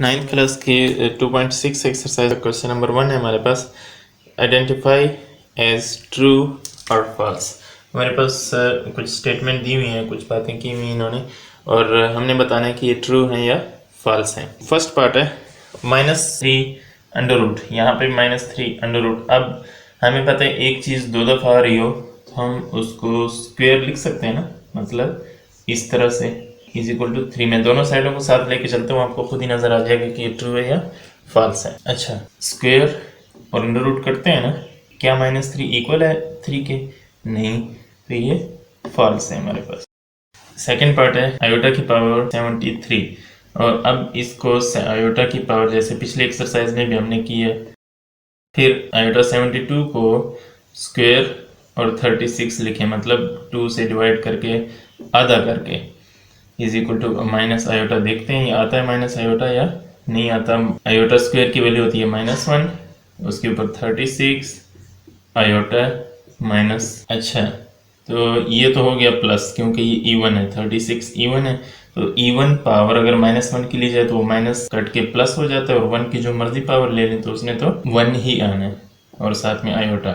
Ninth class की 2.6 exercise question number 1 है हमारे पास। आइडेंटिफाई एज ट्रू और फॉल्स। हमारे पास कुछ स्टेटमेंट दी हुई हैं, कुछ बातें की हुई इन्होंने, और हमने बताना है कि ये ट्रू हैं या फॉल्स हैं। फर्स्ट पार्ट है -3 अंडर रूट। यहाँ पे -3 अंडर रूट। अब हमें पता है एक चीज़ 2 दफ़ा आ रही हो तो हम उसको स्क्वायर लिख सकते हैं ना, मतलब इस तरह से इज इक्वल टू 3। मैं दोनों साइडों को साथ लेके चलता हूँ, आपको खुद ही नजर आ जाएगा कि ये ट्रू है या फॉल्स है। अच्छा, स्क्वायर और अंडर रूट करते हैं ना, क्या -3 इक्वल है 3 के? नहीं, तो ये फॉल्स है हमारे पास। सेकेंड पार्ट है आयोटा की पावर 73, और अब इसको आयोटा की पावर जैसे पिछले एक्सरसाइज में भी हमने की है, फिर आयोटा 72 को स्क्वायर और 36 लिखें, मतलब 2 से डिवाइड करके आधा करके is equal to minus iota. देखते हैं ये आता है माइनस आयोटा या नहीं आता। आयोटा स्क्वायर की वैल्यू होती है -1, उसके ऊपर 36 आयोटा माइनस। अच्छा, तो ये तो हो गया प्लस, क्योंकि ये इवन है, 36 इवन है, तो इवन पावर अगर -1 की ली जाए तो वो माइनस कट के प्लस हो जाता है, और 1 की जो मर्जी पावर ले लें तो उसने तो 1 ही आना है, और साथ में iota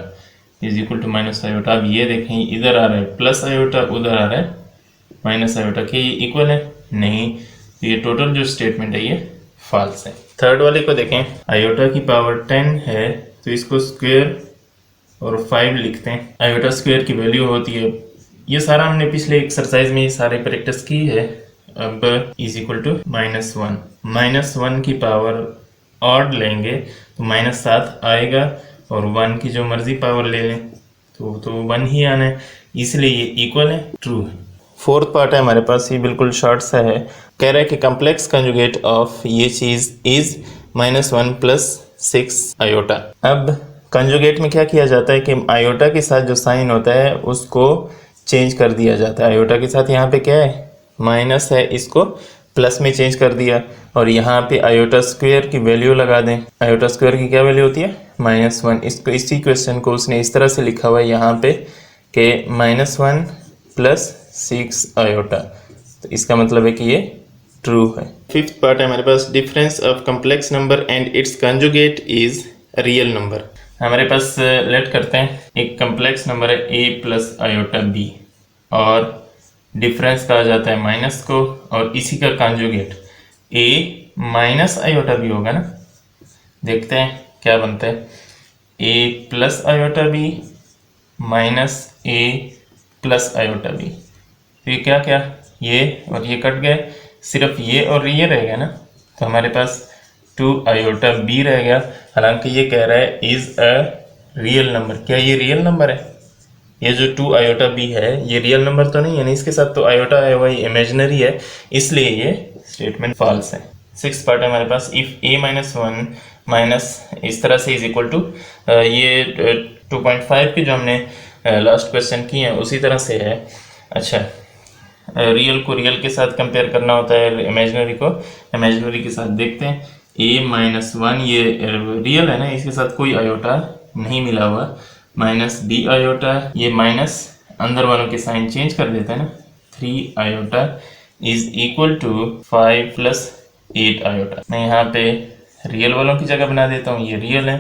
is equal to minus iota. अब ये देखें इधर आ रहा है प्लस आयोटा, उधर आ रहा है माइनस आयोटा, के ये इक्वल है? नहीं, तो ये टोटल जो स्टेटमेंट है ये फॉल्स है। थर्ड वाले को देखें, आयोटा की पावर 10 है तो इसको स्क्वायर और 5 लिखते हैं। आयोटा स्क्वायर की वैल्यू होती है, ये सारा हमने पिछले एक्सरसाइज में सारे प्रैक्टिस की है। अब इज इक्वल टू -1, -1 की पावर ऑड लेंगे तो -7 आएगा, और 1 की जो मर्जी पावर ले लें तो 1 ही आना है, इसलिए ये इक्वल है, ट्रू है। फोर्थ पार्ट है हमारे पास, ये बिल्कुल शॉर्ट सा है। कह रहा है कि कम्प्लेक्स कंजुगेट ऑफ ये चीज़ इज -1 + 6 आयोटा। अब कंजुगेट में क्या किया जाता है कि आयोटा के साथ जो साइन होता है उसको चेंज कर दिया जाता है। आयोटा के साथ यहाँ पे क्या है, माइनस है, इसको प्लस में चेंज कर दिया, और यहाँ पे आयोटा स्क्वायर की वैल्यू लगा दें। आयोटा स्क्वायर की क्या वैल्यू होती है, -1। इसको इसी क्वेश्चन को उसने इस तरह से लिखा हुआ है यहाँ पे कि -1 + 6 आयोटा, तो इसका मतलब है कि ये ट्रू है। फिफ्थ पार्ट है हमारे पास, difference of complex number and its conjugate is real number. हमारे पास लेट करते हैं, एक कम्प्लेक्स नंबर है a + आयोटा b, और डिफरेंस कहा जाता है माइनस को, और इसी का कंजुगेट a - आयोटा b होगा ना। देखते हैं क्या बनता है, a + iota b - a + iota b। तो ये क्या क्या, ये और ये कट गए, सिर्फ ये और ये रह गया ना, तो हमारे पास 2 आयोटा b रह गया। हालांकि ये कह रहा है इज अ रियल नंबर, क्या ये रियल नंबर है? ये जो 2 आयोटा b है ये रियल नंबर तो नहीं है ना, इसके साथ तो आयोटा है वही इमेजिनरी है, इसलिए ये स्टेटमेंट फॉल्स है। सिक्स पार्ट है हमारे पास, इफ a - 1 माइनस इस तरह से इज इक्वल टू, ये 2.5 की जो हमने लास्ट क्वेश्चन की है उसी तरह से है। अच्छा, रियल को रियल के साथ कंपेयर करना होता है, इमेजिनरी को इमेजिनरी के साथ। देखते हैं a - 1 ये रियल है ना, इसके साथ कोई आयोटा नहीं मिला हुआ, -b आयोटा, ये माइनस अंदर वालों के साइन चेंज कर देता है ना, 3 iota is equal to 5 + 8 iota. मैं यहाँ पे रियल वालों की जगह बना देता हूँ, ये रियल है,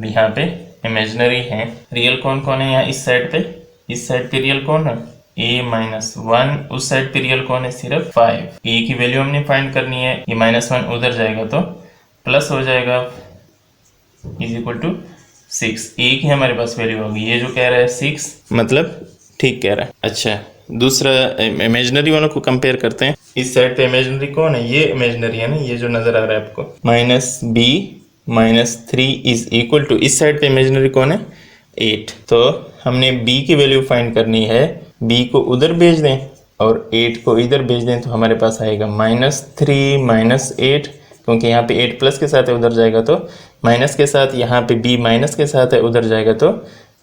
यहाँ पे इमेजिनरी है। रियल कौन कौन है यहाँ इस साइड पे, इस साइड पे रियल कौन है, a - 1, उस साइड पे रियल कौन है, सिर्फ 5। a की वैल्यू हमने फाइंड करनी है, ये -1 उधर जाएगा तो प्लस हो जाएगा, इज इक्वल टू 6। a की हमारे पास वैल्यू होगी, ये जो कह रहा है 6, मतलब ठीक कह रहा है। अच्छा, दूसरा इमेजिनरी वालों को कंपेयर करते हैं। इस साइड पे इमेजिनरी कौन है, ये इमेजिनरी है ना, ये जो नजर आ रहा है आपको, -b - 3 इज इक्वल टू, इस साइड पे इमेजिनरी कौन है, 8। तो हमने b की वैल्यू फाइंड करनी है, b को उधर भेज दें और 8 को इधर भेज दें, तो हमारे पास आएगा -3 - 8, क्योंकि यहाँ पे 8 प्लस के साथ है उधर जाएगा तो माइनस के साथ, यहाँ पे b माइनस के साथ है उधर जाएगा तो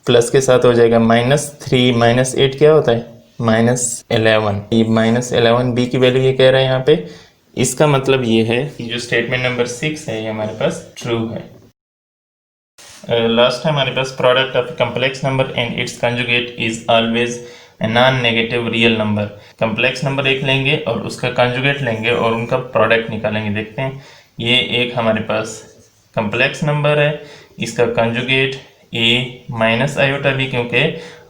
प्लस के साथ हो जाएगा। -3 - 8 क्या होता है, -11। ये -11 b की वैल्यू ये कह रहा है यहाँ पे, इसका मतलब ये है कि जो स्टेटमेंट नंबर 6 है ये हमारे पास ट्रू है। लास्ट है हमारे पास, product of complex number and its conjugate is always non negative real number. Complex number एक लेंगे और उसका कंजुगेट लेंगे और उनका प्रोडक्ट निकालेंगे। देखते हैं ये एक हमारे पास कम्प्लेक्स नंबर है, इसका कंजुगेट a माइनस आयोटा भी, क्योंकि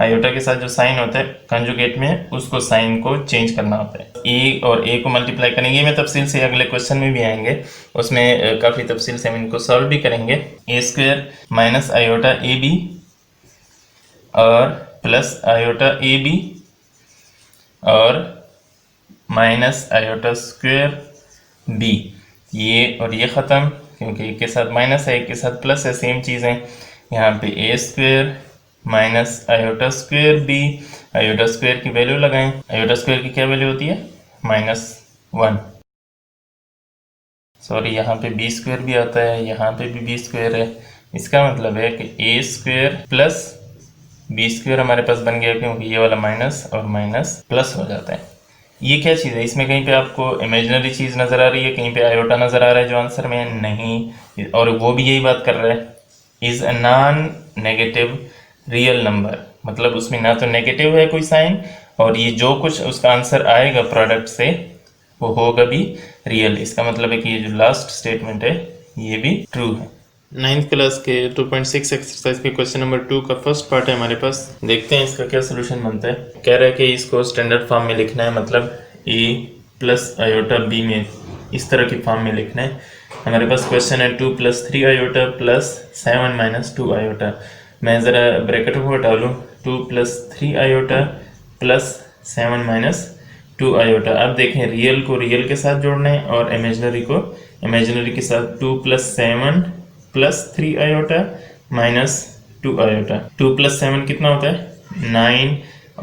आयोटा के साथ जो साइन होता है कंजुगेट में उसको साइन को चेंज करना होता है। a और a को मल्टीप्लाई करेंगे, मैं तफसील से अगले क्वेश्चन में भी आएंगे, उसमें काफ़ी तफसील से हम इनको सॉल्व भी करेंगे। a square minus iota A B और प्लस आयोटा ए बी और माइनस आयोटा स्क्वायर बी, ये और ये ख़त्म, क्योंकि एक के साथ माइनस है एक के साथ प्लस है, सेम चीज़ है। यहाँ पे a square minus iota square b, iota square की वैल्यू लगाएं, आयोटा स्क्वायर की क्या वैल्यू होती है -1। सॉरी, यहाँ पे बी स्क्वायर भी आता है, यहाँ पे भी बी स्क्वायर है। इसका मतलब है कि ए स्क्वायर प्लस बी स्क्वायर हमारे पास बन गया, क्योंकि ये वाला माइनस और माइनस प्लस हो जाता है। ये क्या चीज़ है, इसमें कहीं पे आपको इमेजिनरी चीज़ नज़र आ रही है, कहीं पे आयोटा नज़र आ रहा है जो आंसर में है? नहीं, और वो भी यही बात कर रहा है, is a non negative real number, मतलब उसमें ना तो नेगेटिव है कोई साइन, और ये जो कुछ उसका आंसर आएगा प्रोडक्ट से वो होगा भी रियल। इसका मतलब है कि ये जो लास्ट स्टेटमेंट है ये भी ट्रू है। 9th क्लास के 2.6 एक्सरसाइज के क्वेश्चन नंबर 2 का फर्स्ट पार्ट है हमारे पास। देखते हैं इसका क्या सोल्यूशन बनता है। कह रहा है कि इसको स्टैंडर्ड फॉर्म में लिखना है, मतलब a प्लस आयोटा b में इस तरह की फॉर्म में लिखना है। हमारे पास क्वेश्चन है 2 + 3 आयोटा प्लस 7 - 2 आयोटा। मैं ज़रा ब्रैकेट को हटा लूँ, 2 + 3 आयोटा प्लस 7 - 2 आयोटा। अब देखें, रियल को रियल के साथ जोड़ना है और इमेजिनरी को इमेजिनरी के साथ। 2 + 7 + 3 आयोटा -2 आयोटा। 2 + 7 कितना होता है 9,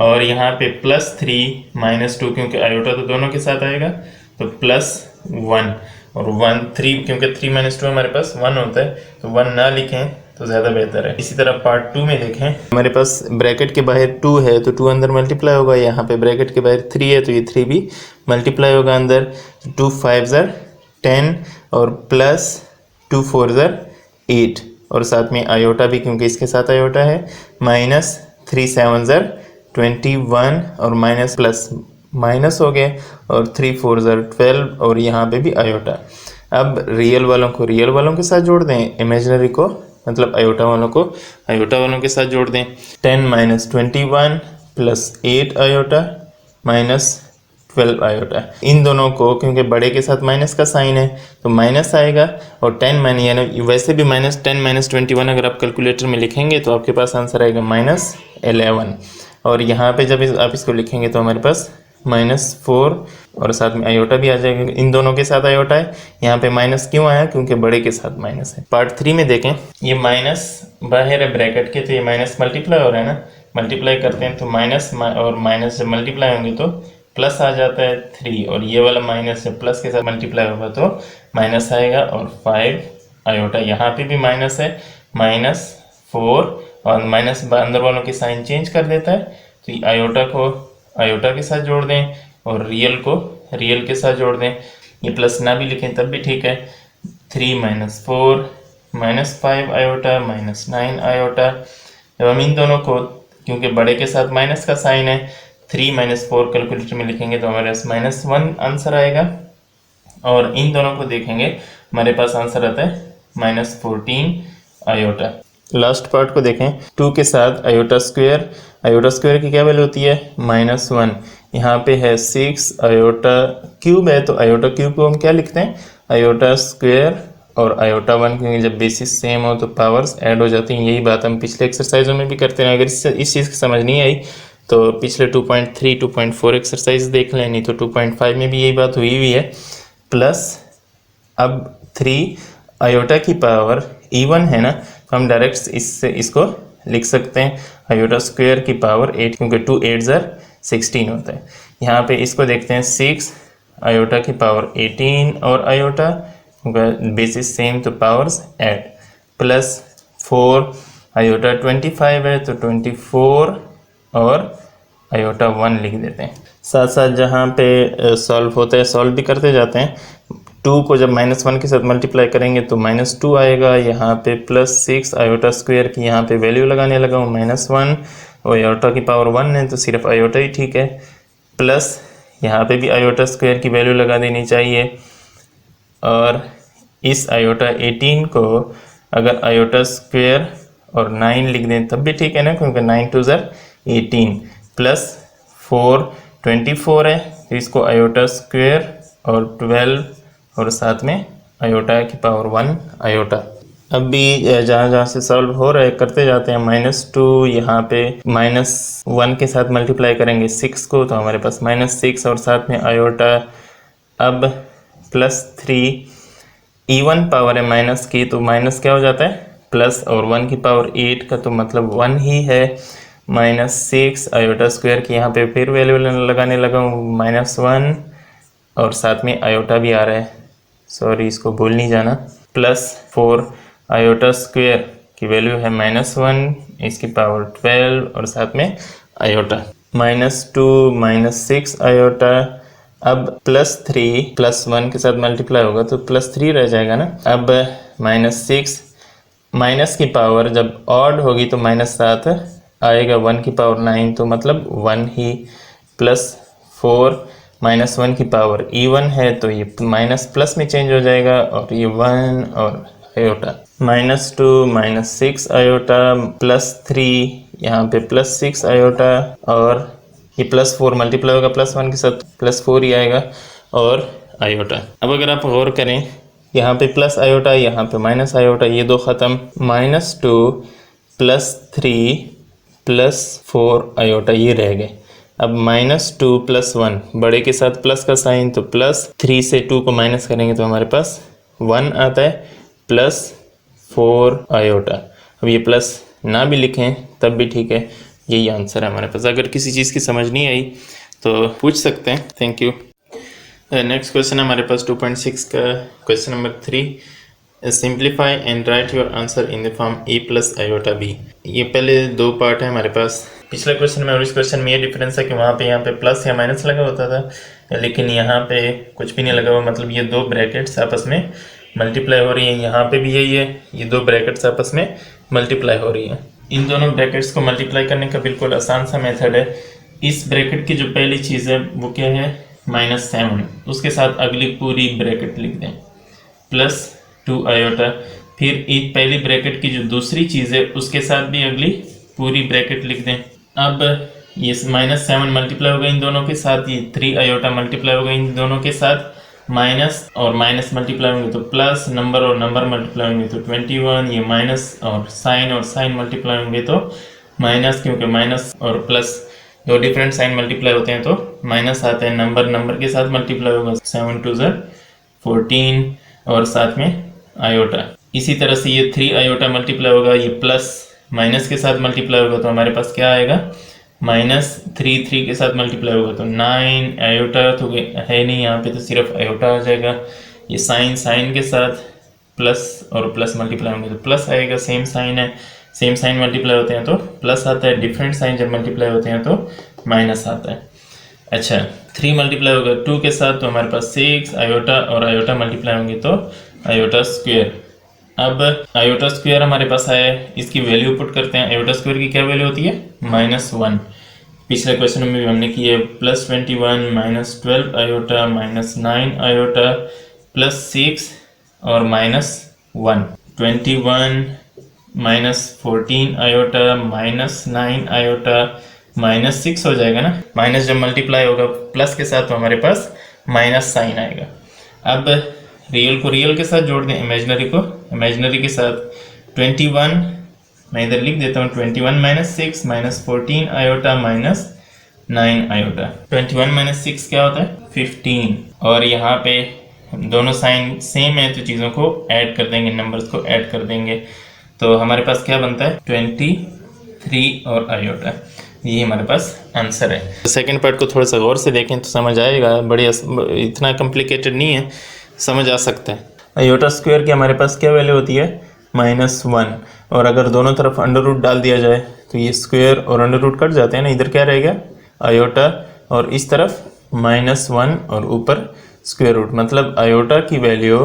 और यहाँ पे +3 - 2, क्योंकि आयोटा तो दोनों के साथ आएगा तो +1, और 1 3, क्योंकि 3 - 2 हमारे पास 1 होता है, तो 1 ना लिखें तो ज़्यादा बेहतर है। इसी तरह पार्ट 2 में देखें, हमारे पास ब्रैकेट के बाहर 2 है तो 2 अंदर मल्टीप्लाई होगा, यहाँ पे ब्रैकेट के बाहर 3 है तो ये 3 भी मल्टीप्लाई होगा अंदर। 2 5 ज़र 10 और प्लस 2 4 ज़र 8, और साथ में आयोटा भी, क्योंकि इसके साथ आयोटा है, -3 7 ज़र 21, और माइनस प्लस माइनस हो गए, और 3 4 ज़र 12, और यहाँ पे भी आयोटा। अब रियल वालों को रियल वालों के साथ जोड़ दें, इमेजिनरी को मतलब आयोटा वालों को आयोटा वालों के साथ जोड़ दें। 10 - 21 प्लस 8 आयोटा -12 आयोटा। इन दोनों को, क्योंकि बड़े के साथ माइनस का साइन है तो माइनस आएगा, और 10 यानी वैसे भी -10 - 21 अगर आप कैलकुलेटर में लिखेंगे तो आपके पास आंसर आएगा -11, और यहाँ पे जब आप इसको लिखेंगे तो हमारे पास -4, और साथ में आयोटा भी आ जाएगा। इन दोनों के साथ आयोटा है, यहाँ पे माइनस क्यों आया, क्योंकि बड़े के साथ माइनस है। पार्ट 3 में देखें, ये माइनस बाहर है ब्रैकेट के, तो ये माइनस मल्टीप्लाई हो रहा है ना, मल्टीप्लाई करते हैं तो माइनस और माइनस जब मल्टीप्लाई होंगे तो प्लस आ जाता है 3, और ये वाला माइनस जब प्लस के साथ मल्टीप्लाई होगा तो माइनस आएगा, और 5 आयोटा। यहाँ पे भी माइनस है, -4, और माइनस अंदर वालों के साइन चेंज कर देता है, तो आयोटा को आयोटा के साथ जोड़ दें और रियल को रियल के साथ जोड़ दें। ये प्लस ना भी लिखें तब भी ठीक है। 3 - 4 -5 आयोटा -9 आयोटा। जब हम इन दोनों को, क्योंकि बड़े के साथ माइनस का साइन है, 3 - 4 कैलकुलेटर में लिखेंगे तो हमारे पास -1 आंसर आएगा, और इन दोनों को देखेंगे हमारे पास आंसर आता है -14 आयोटा। लास्ट पार्ट को देखें, 2 के साथ आयोटा स्क्वायर की क्या वैल्यू होती है -1। यहाँ पे है 6 आयोटा क्यूब है, तो आयोटा क्यूब को हम क्या लिखते हैं आयोटा स्क्वायर और आयोटा 1, क्योंकि जब बेसिस सेम हो तो पावर्स ऐड हो जाती हैं। यही बात हम पिछले एक्सरसाइजों में भी करते हैं। अगर इस चीज़ की समझ नहीं आई तो पिछले 2.3 2.4 एक्सरसाइज देख लें, नहीं तो 2.5 में भी यही बात हुई है। प्लस अब 3 आयोटा की पावर इवन है ना, तो हम डायरेक्ट इसको लिख सकते हैं आयोटा स्क्वायर की पावर 8, क्योंकि 2 8 ज़र 16 होता है। यहाँ पे इसको देखते हैं 6 आयोटा की पावर 18 और आयोटा, क्योंकि बेसिस सेम तो पावर्स ऐड, प्लस 4 आयोटा 25 है तो 24 और आयोटा 1 लिख देते हैं। साथ साथ जहाँ पे सॉल्व होता है सॉल्व भी करते जाते हैं। 2 को जब -1 के साथ मल्टीप्लाई करेंगे तो -2 आएगा। यहाँ पे +6 आयोटा स्क्वायर की यहाँ पे वैल्यू लगाने लगा हूँ -1, और आयोटा की पावर 1 है तो सिर्फ आयोटा ही ठीक है। प्लस यहाँ पे भी आयोटा स्क्वायर की वैल्यू लगा देनी चाहिए, और इस आयोटा 18 को अगर आयोटा स्क्वेयर और 9 लिख दें तब भी ठीक है ना, क्योंकि 9 2 ज़र 18 प्लस 4 24 है, तो इसको आयोटा स्क्वेयर और 12 और साथ में आयोटा की पावर 1 आयोटा। अब भी जहाँ जहाँ से सॉल्व हो रहा है करते जाते हैं। -2 यहाँ पे -1 के साथ मल्टीप्लाई करेंगे 6 को, तो हमारे पास -6 और साथ में आयोटा। अब +3 इवन पावर है माइनस की, तो माइनस क्या हो जाता है प्लस, और 1 की पावर 8 का तो मतलब 1 ही है। -6 आयोटा स्क्वायर की यहाँ पे फिर वैल्यू लगाने लगा हूँ -1 और साथ में आयोटा भी आ रहा है, सॉरी इसको भूल नहीं जाना। +4 आयोटा स्क्वायर की वैल्यू है -1, इसकी पावर 12 और साथ में आयोटा। -2 -6 आयोटा। अब +3 +1 के साथ मल्टीप्लाई होगा तो +3 रह जाएगा ना। अब -6 माइनस की पावर जब ऑड होगी तो -7 आएगा, 1 की पावर 9 तो मतलब 1 ही। +4 -1 की पावर इवन है तो ये माइनस प्लस में चेंज हो जाएगा और ये 1 और आयोटा। -2 -6 आयोटा, +3 यहाँ पे +6 आयोटा, और ये +4 मल्टीप्लाई होगा +1 के साथ +4 ही आएगा और आयोटा। अब अगर आप गौर करें यहाँ पे प्लस आयोटा, यहाँ पे माइनस आयोटा, ये दो ख़त्म। -2 +3 +4 आयोटा ये रह गए। अब -2 +1 बड़े के साथ प्लस का साइन, तो +3 से 2 को माइनस करेंगे तो हमारे पास 1 आता है, +4 आयोटा। अब ये प्लस ना भी लिखें तब भी ठीक है, यही आंसर है हमारे पास। अगर किसी चीज़ की समझ नहीं आई तो पूछ सकते हैं। Thank you. नेक्स्ट क्वेश्चन है हमारे पास 2.6 का question number 3। Simplify and right your answer in the form a + iota b। ये पहले दो पार्ट है हमारे पास। पिछले क्वेश्चन में और इस क्वेश्चन में ये डिफरेंस है कि वहाँ पे यहाँ पे प्लस या माइनस लगा होता था, लेकिन यहाँ पे कुछ भी नहीं लगा हुआ, मतलब ये दो ब्रैकेट्स आपस में मल्टीप्लाई हो रही हैं। यहाँ पे भी यही है, ये दो ब्रैकेट्स आपस में मल्टीप्लाई हो रही हैं। इन दोनों ब्रैकेट्स को मल्टीप्लाई करने का बिल्कुल आसान सा मेथड है। इस ब्रैकेट की जो पहली चीज़ है वो क्या है -7, उसके साथ अगली पूरी ब्रैकेट लिख दें +2 आयोटा। फिर एक पहली ब्रैकेट की जो दूसरी चीज़ है उसके साथ भी अगली पूरी ब्रैकेट लिख दें। अब ये -7 मल्टीप्लाई होगा इन दोनों के साथ, ये 3 आयोटा मल्टीप्लाई होगा इन दोनों के साथ, माइनस और माइनस मल्टीप्लाई होंगे तो प्लस, नंबर और नंबर मल्टीप्लाई होंगे तो 21, ये माइनस और साइन मल्टीप्लाई होंगे तो माइनस, क्योंकि माइनस और प्लस दो डिफरेंट साइन मल्टीप्लाई होते हैं तो माइनस आता है। नंबर के साथ मल्टीप्लाई होगा 7 2 ज़र 14 और साथ में आयोटा। इसी तरह से ये 3 आयोटा मल्टीप्लाई होगा, ये प्लस माइनस के साथ मल्टीप्लाई होगा तो हमारे पास क्या आएगा -3 के साथ मल्टीप्लाई होगा तो 9 आयोटा तो है नहीं यहाँ पे, तो सिर्फ आयोटा आ जाएगा। ये साइन के साथ प्लस और प्लस मल्टीप्लाई होंगे तो प्लस आएगा, सेम साइन है, सेम साइन मल्टीप्लाई होते हैं तो प्लस आता है, डिफरेंट साइन जब मल्टीप्लाई होते हैं तो माइनस आता है। अच्छा, 3 मल्टीप्लाई होगा 2 के साथ तो हमारे पास 6 आयोटा, और आयोटा मल्टीप्लाई होंगे तो आयोटा स्क्वायर। अब आयोटा स्क्वायर हमारे पास आया है, इसकी वैल्यू पुट करते हैं। आयोटा स्क्वायर की क्या वैल्यू होती है -1। पिछले क्वेश्चन में भी हमने की है +21 -12 आयोटा -9 आयोटा +6 और -1। 21 -14 आयोटा -9 आयोटा -6 हो जाएगा ना। माइनस जब मल्टीप्लाई होगा प्लस के साथ तो हमारे पास माइनस साइन आएगा। अब रियल को रियल के साथ जोड़ दें, इमेजिनरी को इमेजिनरी के साथ। 21 मैं इधर लिख देता हूँ, 21 -6 -14 आयोटा -9 आयोटा। 21 - 6 क्या होता है 15, और यहाँ पे दोनों साइन सेम है तो चीज़ों को ऐड कर देंगे, नंबर्स को ऐड कर देंगे तो हमारे पास क्या बनता है 23 और आयोटा। ये हमारे पास आंसर है। सेकंड पार्ट को थोड़ा सा गौर से देखें तो समझ आएगा, बड़ी इतना कॉम्प्लिकेटेड नहीं है, समझ आ सकता है। आयोटा स्क्वायर की हमारे पास क्या वैल्यू होती है -1, और अगर दोनों तरफ अंडर रूट डाल दिया जाए तो ये स्क्वायर और अंडर रूट कट जाते हैं ना, इधर क्या रहेगा आयोटा और इस तरफ -1 और ऊपर स्क्वायर रूट, मतलब आयोटा की वैल्यू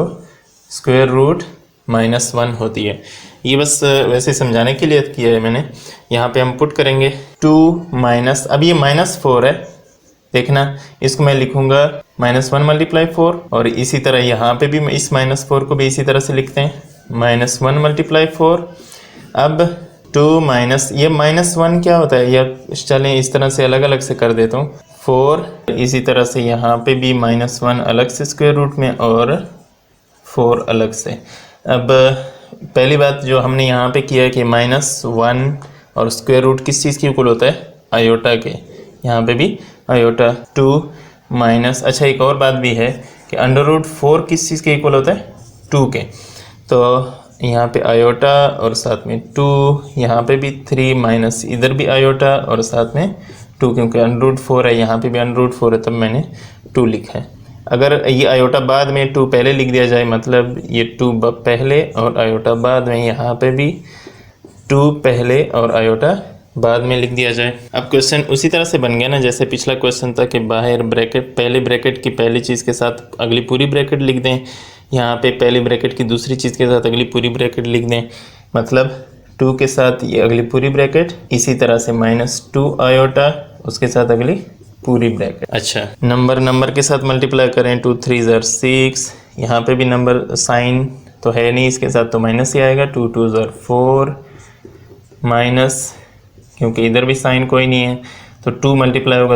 स्क्वायर रूट -1 होती है। ये बस वैसे समझाने के लिए किया है मैंने। यहाँ पे हम पुट करेंगे 2 माइनस, अब ये -4 है, देखना इसको मैं लिखूँगा -1 मल्टीप्लाई 4, और इसी तरह यहाँ पे भी इस -4 को भी इसी तरह से लिखते हैं, -1 मल्टीप्लाई 4। अब 2 माइनस ये -1 क्या होता है, या चलें इस तरह से अलग अलग से कर देता हूँ, 4, इसी तरह से यहाँ पे भी -1 अलग से स्क्वायर रूट में और 4 अलग से। अब पहली बात जो हमने यहाँ पे किया है कि -1 और स्क्वायर रूट किस चीज़ के इक्वल होता है, आयोटा के, यहाँ पे भी आयोटा। 2 माइनस, अच्छा एक और बात भी है कि √4 किस चीज़ के इक्वल होता है, 2 के, तो यहाँ पे आयोटा और साथ में 2, यहाँ पे भी 3 माइनस इधर भी आयोटा और साथ में 2, क्योंकि √4 है, यहाँ पे भी √4 है, तब मैंने 2 लिखा है। अगर ये आयोटा बाद में 2 पहले लिख दिया जाए, मतलब ये 2 पहले और आयोटा बाद में, यहाँ पे भी 2 पहले और आयोटा बाद में लिख दिया जाए। अब क्वेश्चन उसी तरह से बन गया ना जैसे पिछला क्वेश्चन था कि बाहर ब्रैकेट, पहले ब्रैकेट की पहली चीज़ के साथ अगली पूरी ब्रैकेट लिख दें, यहाँ पे पहली ब्रैकेट की दूसरी चीज़ के साथ अगली पूरी ब्रैकेट लिख दें, मतलब 2 के साथ ये अगली पूरी ब्रैकेट, इसी तरह से -2 आयोटा उसके साथ अगली पूरी ब्रैकेट। अच्छा, नंबर के साथ मल्टीप्लाई करें, 2 3 ज़र 6, यहाँ पे भी नंबर साइन तो है नहीं इसके साथ, तो माइनस ही आएगा, 2 2 ज़र 4 माइनस, क्योंकि इधर भी साइन कोई नहीं है, तो 2 मल्टीप्लाई होगा,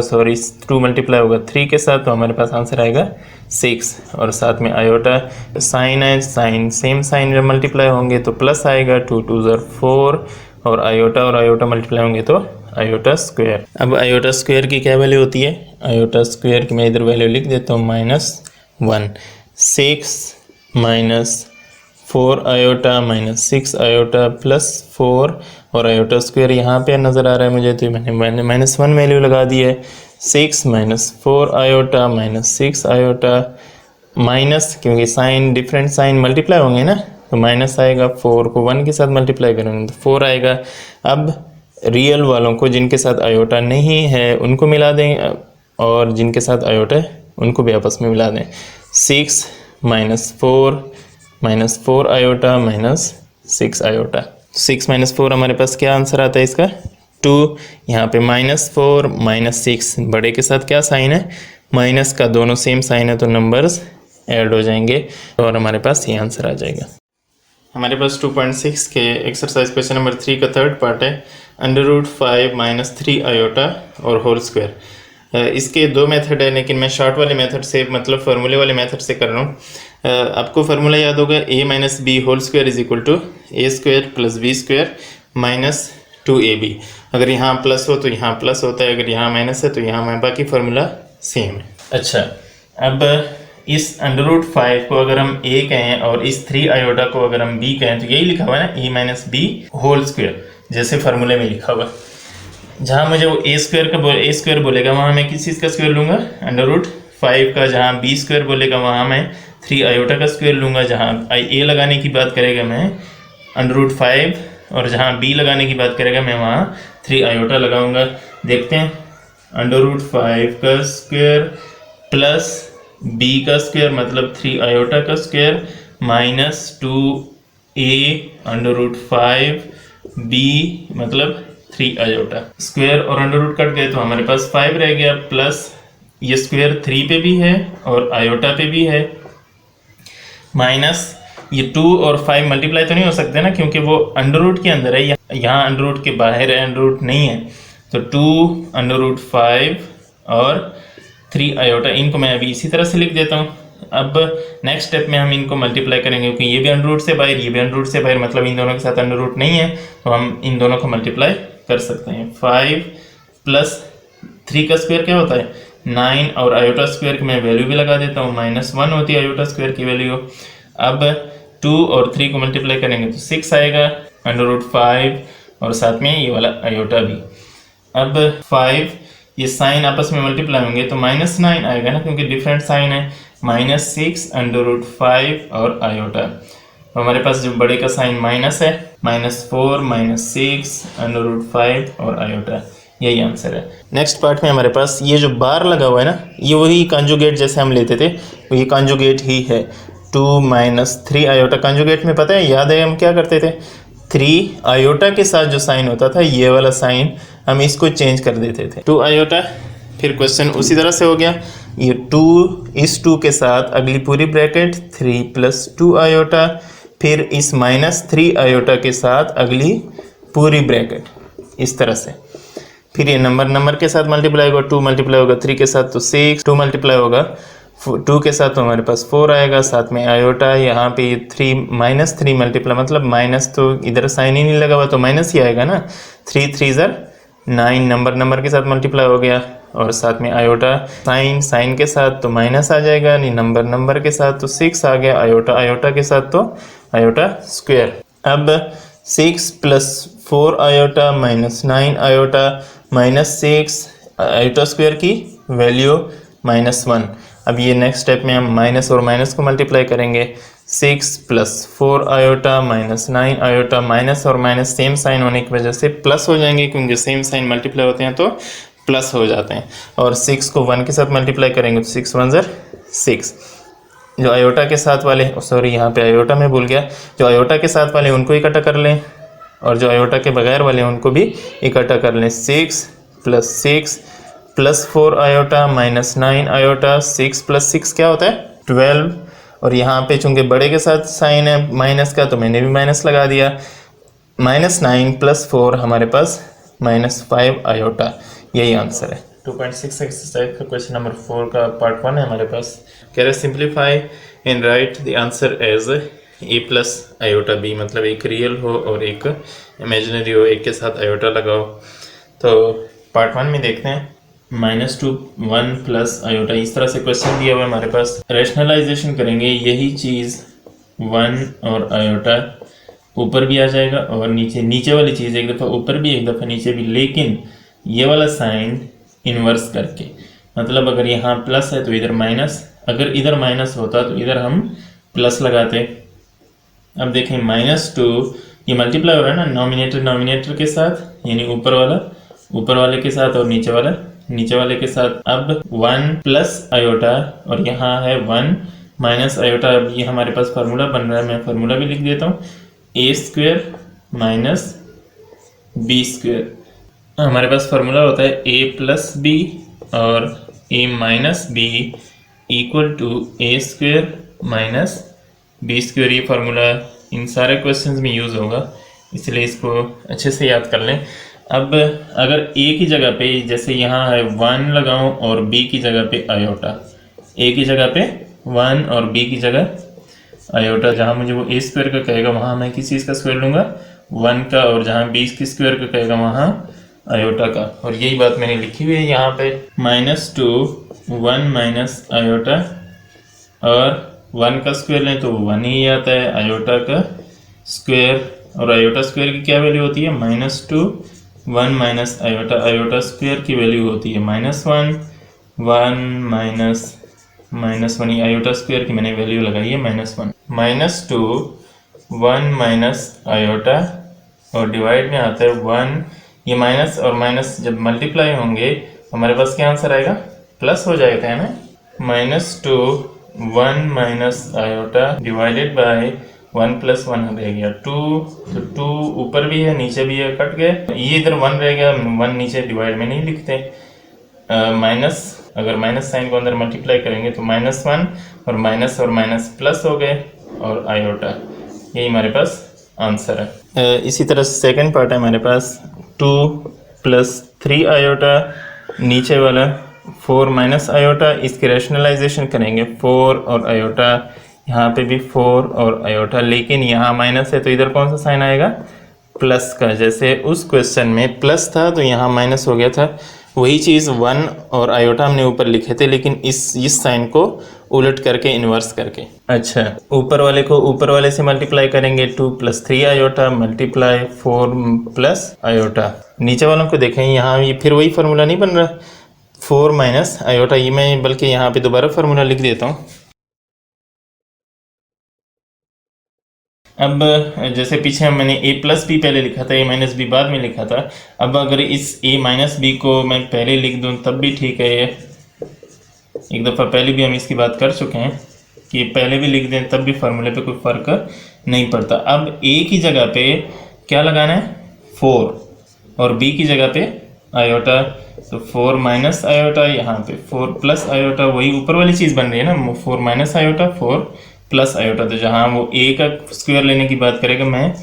2 मल्टीप्लाई होगा 3 के साथ, तो हमारे पास आंसर आएगा 6, और साथ में आयोटा साइन है, साइन सेम साइन जब मल्टीप्लाई होंगे तो प्लस आएगा, 2 2 ज़र 4, और आयोटा मल्टीप्लाई होंगे तो आयोटा स्क्वायर। अब आयोटा स्क्वायर की क्या वैल्यू होती है, आयोटा स्क्वायर की मैं इधर वैल्यू लिख देता हूँ, -1, 6 minus 4 iota minus 6 iota plus 4, और आयोटा स्क्वायर यहाँ पे नज़र आ रहा है मुझे, तो मैंने -1 वैल्यू लगा दी है, 6 minus 4 iota minus 6 iota, minus क्योंकि साइन डिफरेंट साइन मल्टीप्लाई होंगे ना, तो माइनस आएगा, 4 को 1 के साथ मल्टीप्लाई करेंगे तो 4 आएगा। अब रियल वालों को जिनके साथ आयोटा नहीं है उनको मिला दें, और जिनके साथ आयोटा है उनको भी आपस में मिला दें, 6 minus 4 iota minus 6 iota, 6 minus 4 हमारे पास क्या आंसर आता है इसका, 2। यहाँ पे -4 -6 बड़े के साथ क्या साइन है, माइनस का, दोनों सेम साइन है तो नंबर्स ऐड हो जाएंगे और हमारे पास ये आंसर आ जाएगा। हमारे पास 2.6 के एक्सरसाइज क्वेश्चन नंबर 3 का थर्ड पार्ट है, √5 - 3 आयोटा और होल स्क्वायर। इसके 2 मेथड है, लेकिन मैं शॉर्ट वाले मेथड से, मतलब फार्मूले वाले मेथड से कर रहा हूँ। आपको फार्मूला याद होगा, a - b whole square is equal to a² + b² minus 2ab। अगर यहाँ प्लस हो तो यहाँ प्लस होता है, अगर यहाँ माइनस है तो यहाँ, बाकी फार्मूला सेम है। अच्छा, अब इस √5 को अगर हम a कहें और इस 3 आयोटा को अगर हम b कहें, तो यही लिखा हुआ है ना, a - b होल स्क्वायर, जैसे फार्मूले में लिखा हुआ। जहाँ मुझे वो a² बोलेगा वहाँ मैं किस चीज़ का स्क्वायर लूँगा, √5 का। जहाँ b² बोलेगा वहाँ मैं 3 आयोटा का स्क्वायर लूँगा। जहाँ a लगाने की बात करेगा मैं √5, और जहाँ b लगाने की बात करेगा मैं वहाँ 3 आयोटा लगाऊंगा। देखते हैं, √5 का स्क्वायर प्लस b का स्क्वायर मतलब 3 आयोटा का स्क्वायर माइनस 2a √5 b मतलब 3 आयोटा। स्क्वायर और अंडर रूट कट गए तो हमारे पास 5 रह गया, प्लस ये स्क्वायर 3 पे भी है और आयोटा पे भी है, माइनस ये 2 और 5 मल्टीप्लाई तो नहीं हो सकते ना, क्योंकि वो अंडर रूट के अंदर है, यहाँ अंडर रूट के बाहर है, अंडर रूट नहीं है। तो 2 √5 और 3 आयोटा, इनको मैं अभी इसी तरह से लिख देता हूँ। अब नेक्स्ट स्टेप में हम इनको मल्टीप्लाई करेंगे, क्योंकि ये भी अंडर रूट से बाहर, ये भी अंडर रूट से बाहर, मतलब इन दोनों के साथ अंडर रूट नहीं है, तो हम इन दोनों को मल्टीप्लाई कर सकते हैं। 5 प्लस 3 का स्क्वायर क्या होता है 9, और आयोटा स्क्वायर की मैं वैल्यू भी लगा देता हूँ, -1 होती है आयोटा स्क्वायर की वैल्यू। अब 2 और 3 को मल्टीप्लाई करेंगे तो 6 आएगा, √5 और साथ में ये वाला आयोटा भी। अब 5 ये साइन आपस में मल्टीप्लाई होंगे तो -9 आएगा ना, क्योंकि डिफरेंट साइन है, -6 √5 और आयोटा। तो हमारे पास जो बड़े का साइन माइनस है, -4 -6 √5 और आयोटा, यही आंसर है। नेक्स्ट पार्ट में हमारे पास ये जो बार लगा हुआ है ना, ये वही कॉन्जुगेट जैसे हम लेते थे, वही कॉन्जुगेट ही है। 2 - 3 आयोटा कॉन्जुगेट में पता है, याद है हम क्या करते थे, 3 आयोटा के साथ जो साइन होता था, ये वाला साइन हम इसको चेंज कर देते थे, 2 आयोटा। फिर क्वेश्चन उसी तरह से हो गया। ये 2 इस 2 के साथ अगली पूरी ब्रैकेट 3 + 2 आयोटा, फिर इस -3 आयोटा के साथ अगली पूरी ब्रैकेट, इस तरह से। फिर ये नंबर के साथ मल्टीप्लाई होगा, 2 मल्टीप्लाई होगा 3 के साथ तो 6, 2 मल्टीप्लाई होगा 2 के साथ तो हमारे पास 4 आएगा, साथ में आयोटा यहाँ पे ये 3 -3 मल्टीप्लाई, मतलब माइनस तो इधर साइन ही नहीं लगा हुआ तो माइनस ही आएगा ना। 3 3 9 नंबर के साथ मल्टीप्लाई हो गया, और साथ में आयोटा साइन के साथ तो माइनस आ जाएगा, नहीं नंबर के साथ तो 6 आ गया, आयोटा के साथ तो आयोटा स्क्वायर। अब 6 + 4 आयोटा -9 आयोटा -6 आयोटा स्क्वायर की वैल्यू -1। अब ये नेक्स्ट स्टेप में हम माइनस और माइनस को मल्टीप्लाई करेंगे। 6 + 4 आयोटा -9 आयोटा, माइनस और माइनस सेम साइन होने की वजह से प्लस हो जाएंगे, क्योंकि सेम साइन मल्टीप्लाई होते हैं तो प्लस हो जाते हैं। और 6 को 1 के साथ मल्टीप्लाई करेंगे तो 6 1 6। जो आयोटा के साथ वाले, सॉरी यहाँ पे आयोटा में भूल गया, जो आयोटा के साथ वाले उनको इकट्ठा कर लें, और जो आयोटा के बगैर वाले उनको भी इकट्ठा कर लें। 6 + 6 + 4 आयोटा -9 आयोटा, 6 + 6 क्या होता है 12। और यहाँ पे चूंकि बड़े के साथ साइन है माइनस का तो मैंने भी माइनस लगा दिया। -9 + 4 हमारे पास -5 आयोटा, यही आंसर है। 2.6 एक्सरसाइज का क्वेश्चन नंबर 4 का पार्ट 1 है हमारे पास। कह रहे simplify and write the answer as a + iota b, मतलब एक रियल हो और एक इमेजिनरी हो, एक के साथ आयोटा लगाओ। तो पार्ट 1 में देखते हैं। -2 1 + आयोटा, इस तरह से क्वेश्चन दिया हुआ है हमारे पास। रैशनलाइजेशन करेंगे, यही चीज़ 1 और आयोटा ऊपर भी आ जाएगा और नीचे वाली चीज़ एक दफ़ा ऊपर भी एक दफ़ा नीचे भी, लेकिन ये वाला साइन इन्वर्स करके, मतलब अगर यहाँ प्लस है तो इधर माइनस, अगर इधर माइनस होता तो इधर हम प्लस लगाते। अब देखें -2 ये मल्टीप्लाई हो रहा है ना, नॉमिनेटर के साथ, यानी ऊपर वाले के साथ और नीचे वाले के साथ। अब 1 + आयोटा और यहाँ है 1 - आयोटा। अब ये हमारे पास फार्मूला बन रहा है, मैं फार्मूला भी लिख देता हूँ। a² - b², हमारे पास फार्मूला होता है a + b और a - b = a² - b²। ये फार्मूला इन सारे क्वेश्चंस में यूज़ होगा, इसलिए इसको अच्छे से याद कर लें। अब अगर a की जगह पे, जैसे यहाँ है 1 लगाऊं और b की जगह पे आयोटा, a की जगह पे 1 और b की जगह आयोटा, जहाँ मुझे वो a² का कहेगा वहाँ मैं किस चीज़ का स्क्वायर लूँगा 1 का, और जहाँ b की स्क्वायर का कहेगा वहाँ आयोटा का। और यही बात मैंने लिखी हुई है यहाँ पे। -2 1 - आयोटा, और 1 का स्क्वायर लें तो वो 1 ही आता है, आयोटा का स्क्वायर, और आयोटा स्क्वायर की क्या वैल्यू होती है -2 1 - आयोटा स्क्वायर की वैल्यू होती है -1 1 - -1, आयोटा स्क्वायर की मैंने वैल्यू लगाई है -1। -2 1 - आयोटा और डिवाइड में आता है 1, ये माइनस और माइनस जब मल्टीप्लाई होंगे हमारे पास क्या आंसर आएगा, प्लस हो जाएगा, है ना। -2 1 - आयोटा डिवाइडेड बाय 1 + 1 रह गया 2, तो 2 ऊपर भी है नीचे भी है, कट गए, ये इधर 1 रह गया, 1 नीचे डिवाइड में नहीं लिखते। माइनस, अगर माइनस साइन को अंदर मल्टीप्लाई करेंगे तो -1 और माइनस प्लस हो गए, और आयोटा, यही हमारे पास आंसर है। इसी तरह से सेकंड पार्ट है हमारे पास। 2 + 3 आयोटा, नीचे वाला 4 - आयोटा, इसकी रैशनलाइजेशन करेंगे 4 और आयोटा, यहाँ पे भी 4 और आयोटा, लेकिन यहाँ माइनस है तो इधर कौन सा साइन आएगा, प्लस का। जैसे उस क्वेश्चन में प्लस था तो यहाँ माइनस हो गया था, वही चीज़ 1 और आयोटा हमने ऊपर लिखे थे, लेकिन इस साइन को उलट करके इन्वर्स करके। अच्छा, ऊपर वाले को ऊपर वाले से मल्टीप्लाई करेंगे, 2 + 3 आयोटा मल्टीप्लाई 4 + आयोटा। नीचे वालों को देखें, यहाँ ये फिर वही फार्मूला नहीं बन रहा, 4 - आयोटा, ये मैं बल्कि यहाँ पे दोबारा फार्मूला लिख देता हूँ। अब जैसे पीछे मैंने a + b पहले लिखा था, a - b बाद में लिखा था, अब अगर इस a - b को मैं पहले लिख दूं तब भी ठीक है। ये एक दफ़ा पहले भी हम इसकी बात कर चुके हैं कि पहले भी लिख दें तब भी फार्मूले पे कोई फ़र्क नहीं पड़ता। अब a की जगह पे क्या लगाना है 4 और b की जगह पे आयोटा, तो 4 माइनस आयोटा, यहाँ पे 4 प्लस आयोटा, वही ऊपर वाली चीज़ बन रही है ना, 4 माइनस आयोटा 4 प्लस आयोटा। तो जहाँ वो a का स्क्वायर लेने की बात करेगा मैं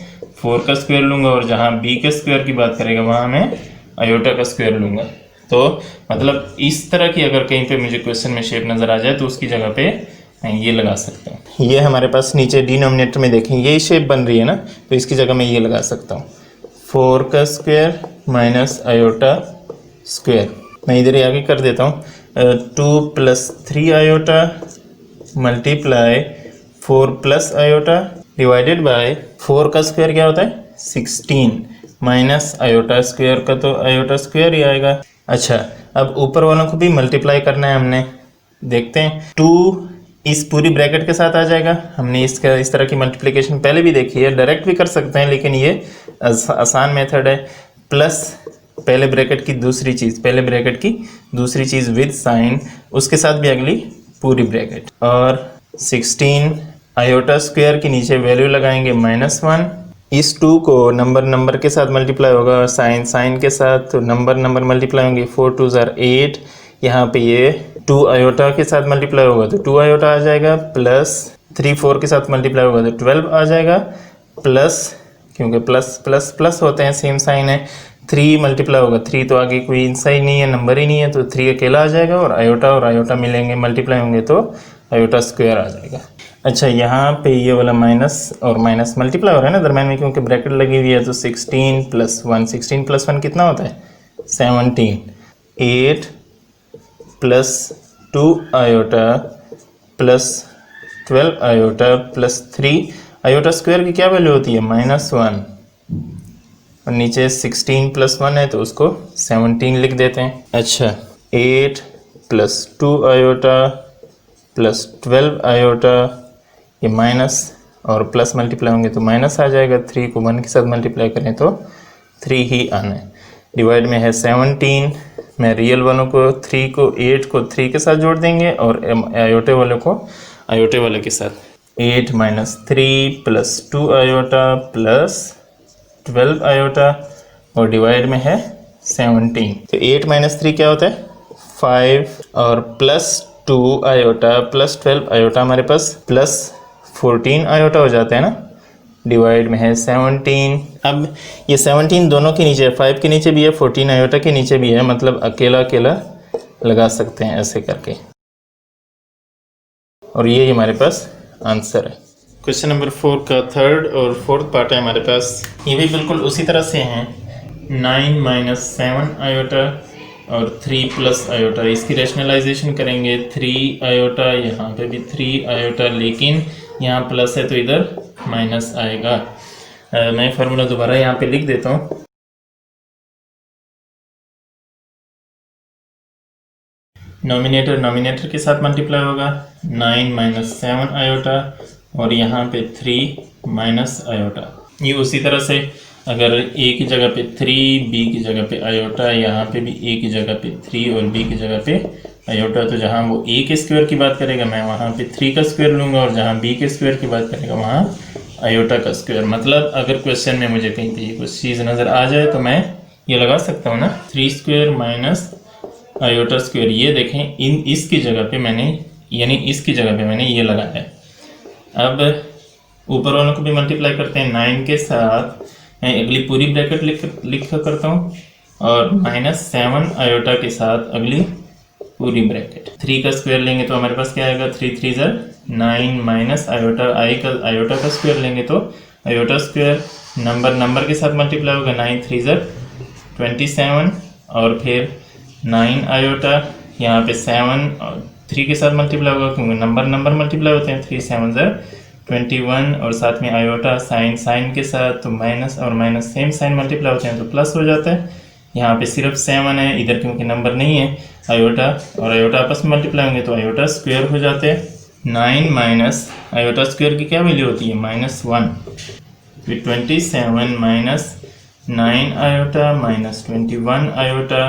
4 का स्क्वायर लूँगा, और जहाँ b के स्क्वायर की बात करेगा वहाँ मैं आयोटा का स्क्वायर लूँगा। तो मतलब इस तरह की अगर कहीं पे मुझे क्वेश्चन में शेप नज़र आ जाए तो उसकी जगह पे मैं ये लगा सकता हूँ। ये हमारे पास नीचे डिनोमिनेटर में देखें यही शेप बन रही है ना, तो इसकी जगह मैं ये लगा सकता हूँ 4 का स्क्वायर माइनस आयोटा स्क्वायर। मैं इधर ही आगे कर देता हूँ 2 plus 3 iota multiply 4 plus iota divided bye 4 का स्क्वायर क्या होता है 16 माइनस आयोटा स्क्वायर का तो आयोटा स्क्वायर ही आएगा। अच्छा, अब ऊपर वालों को भी मल्टीप्लाई करना है हमने, देखते हैं 2 इस पूरी ब्रैकेट के साथ आ जाएगा। हमने इसका इस तरह की मल्टीप्लिकेशन पहले भी देखी है, डायरेक्ट भी कर सकते हैं लेकिन ये आसान मेथड है। प्लस पहले ब्रैकेट की दूसरी चीज़, पहले ब्रैकेट की दूसरी चीज़ विद साइन, उसके साथ भी अगली पूरी ब्रैकेट, और 16 आयोटा स्क्वायर के नीचे वैल्यू लगाएंगे -1। इस 2 को नंबर के साथ मल्टीप्लाई होगा और साइन के साथ, तो नंबर मल्टीप्लाई होंगे 4 2 ज़ार 8। यहाँ पे ये 2 आयोटा के साथ मल्टीप्लाई होगा तो 2 आयोटा आ जाएगा, प्लस 3 4 के साथ मल्टीप्लाई होगा तो 12 आ जाएगा, प्लस क्योंकि प्लस प्लस प्लस होते हैं सेम साइन है, 3 मल्टीप्लाई होगा 3 तो आगे कोई साइन नहीं है, नंबर ही नहीं है, तो 3 अकेला आ जाएगा, और आयोटा मिलेंगे मल्टीप्लाई होंगे तो आयोटा स्क्वायर आ जाएगा। अच्छा, यहाँ पे ये वाला माइनस और माइनस मल्टीप्लाई हो रहा है ना दरम्यान में क्योंकि ब्रैकेट लगी हुई है, तो 16 प्लस 1 कितना होता है 17, 8 plus 2 iota plus 12 iota plus 3 iota square की क्या वैल्यू होती है -1, और नीचे 16 प्लस 1 है तो उसको 17 लिख देते हैं। अच्छा, 8 प्लस 2 आयोटा प्लस 12 आयोटा, ये माइनस और प्लस मल्टीप्लाई होंगे तो माइनस आ जाएगा, 3 को 1 के साथ मल्टीप्लाई करें तो 3 ही आना है। डिवाइड में है 17, मैं रियल वालों को 3 को 8 को 3 के साथ जोड़ देंगे और आयोटे वाले को आयोटे वाले के साथ, 8 minus 3 plus 2 iota plus 12 iota, और डिवाइड में है 17, तो 8 माइनस 3 क्या होता है 5, और प्लस 2 आयोटा प्लस 12 आयोटा हमारे पास प्लस 14 आयोटा हो जाता है ना, डिवाइड में है 17। अब ये 17 दोनों के नीचे है, 5 के नीचे भी है, 14 आयोटा के नीचे भी है, मतलब अकेला अकेला लगा सकते हैं ऐसे करके, और ये हमारे पास आंसर है। क्वेश्चन नंबर 4 का थर्ड और फोर्थ पार्ट है हमारे पास, ये भी बिल्कुल उसी तरह से हैं, 9 माइनस 7 आयोटा और 3 प्लस आयोटा, इसकी रैशनलाइजेशन करेंगे 3 आयोटा, यहाँ पे भी 3 आयोटा, लेकिन यहाँ प्लस है तो इधर माइनस आएगा। मैं फार्मूला दोबारा यहाँ पे लिख देता हूँ, नॉमिनेटर के साथ मल्टीप्लाई होगा 9 माइनस 7 आयोटा, और यहाँ पे 3 माइनस आयोटा। ये उसी तरह से अगर a की जगह पे 3, b की जगह पे आयोटा, यहाँ पे भी a की जगह पे 3 और b की जगह पे आयोटा, तो जहाँ वो a के स्क्वायर की बात करेगा मैं वहाँ पे 3 का स्क्वायर लूँगा, और जहाँ b के स्क्वायर की बात करेगा वहाँ आयोटा का स्क्वायर। मतलब अगर क्वेश्चन में मुझे कहीं पे कुछ चीज़ नज़र आ जाए तो मैं ये लगा सकता हूँ ना, 3 स्क्वायर माइनस आयोटा स्क्वायर। ये देखें इसकी जगह पे मैंने, यानी इसकी जगह पे मैंने ये लगाया है। अब ऊपर वालों को भी मल्टीप्लाई करते हैं 9 के साथ, मैं अगली पूरी ब्रैकेट लिख करता हूँ, और -7 आयोटा के साथ अगली पूरी ब्रैकेट। 3 का स्क्वायर लेंगे तो हमारे पास क्या आएगा, 3 3 ज़र 9 माइनस आयोटा का स्क्वायर लेंगे तो आयोटा स्क्वायर, नंबर के साथ मल्टीप्लाई होगा, 9 3 ज़र 27, और फिर 9 आयोटा, यहाँ पे 7 और 3 के साथ मल्टीप्लाई होगा क्योंकि नंबर मल्टीप्लाई होते हैं, 3 7 ज़र 21, और साथ में आयोटा साइन के साथ, तो माइनस और माइनस सेम साइन मल्टीप्लाई होते हैं तो प्लस हो जाता है। यहाँ पे सिर्फ 7 है, इधर क्योंकि नंबर नहीं है, आयोटा और आयोटा आपस में मल्टीप्लाई होंगे तो आयोटा स्क्वायर हो जाते हैं। 9 माइनस आयोटा स्क्वायर की क्या वैल्यू होती है, -1, फिर 27 minus 9 iota minus 21 iota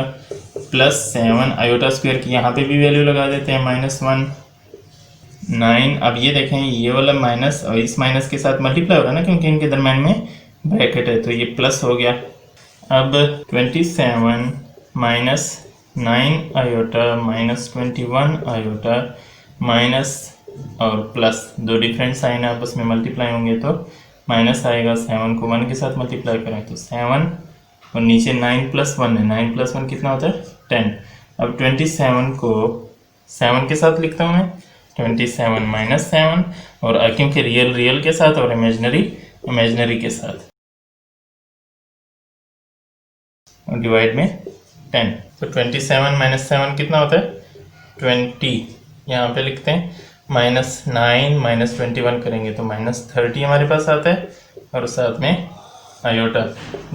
plus 7 iota square की यहाँ पे भी वैल्यू लगा देते हैं -1 9। अब ये देखें ये वाला माइनस और इस माइनस के साथ मल्टीप्लाई हो रहा है ना क्योंकि इनके दरम्यान में ब्रैकेट है, तो ये प्लस हो गया। अब 27 -9 आयोटा -21 आयोटा माइनस और प्लस, दो डिफरेंट साइन आपस में मल्टीप्लाई होंगे तो माइनस आएगा। 7 को 1 के साथ मल्टीप्लाई करें तो 7 और नीचे 9 + 1 है, 9 + 1 कितना होता है 10। अब 27 को 7 के साथ लिखता हूँ मैं, 27 - 7 और क्योंकि रियल रियल के साथ और इमेजनरी इमेजनरी के साथ और डिवाइड में 10। तो 27 - 7 कितना होता है 20। यहाँ पे लिखते हैं -9 - 21 करेंगे तो -30 हमारे पास आता है और साथ में आयोटा,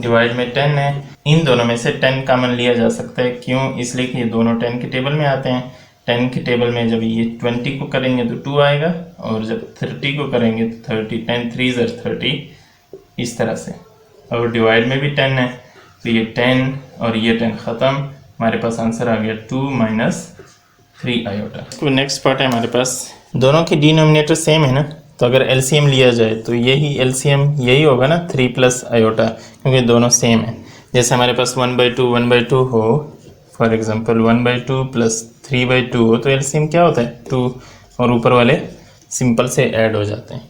डिवाइड में 10 है। इन दोनों में से 10 कॉमन लिया जा सकता है, क्यों, इसलिए कि ये दोनों 10 के टेबल में आते हैं। 10 के टेबल में जब ये 20 को करेंगे तो 2 आएगा और जब 30 को करेंगे तो 30, 10 3 = 30 इस तरह से। और डिवाइड में भी 10 है तो ये 10 और ये 10 ख़त्म, हमारे पास आंसर आ गया 2 - 3 आयोटा। तो नेक्स्ट पार्ट है हमारे पास, दोनों के डिनोमिनेटर सेम है ना, तो अगर एलसीएम लिया जाए तो यही एलसीएम यही होगा ना 3 + आयोटा, क्योंकि दोनों सेम है। जैसे हमारे पास 1/2 1/2 हो, फॉर एग्जांपल 1/2 + 3/2 हो तो एलसीएम क्या होता है 2 और ऊपर वाले सिंपल से ऐड हो जाते हैं।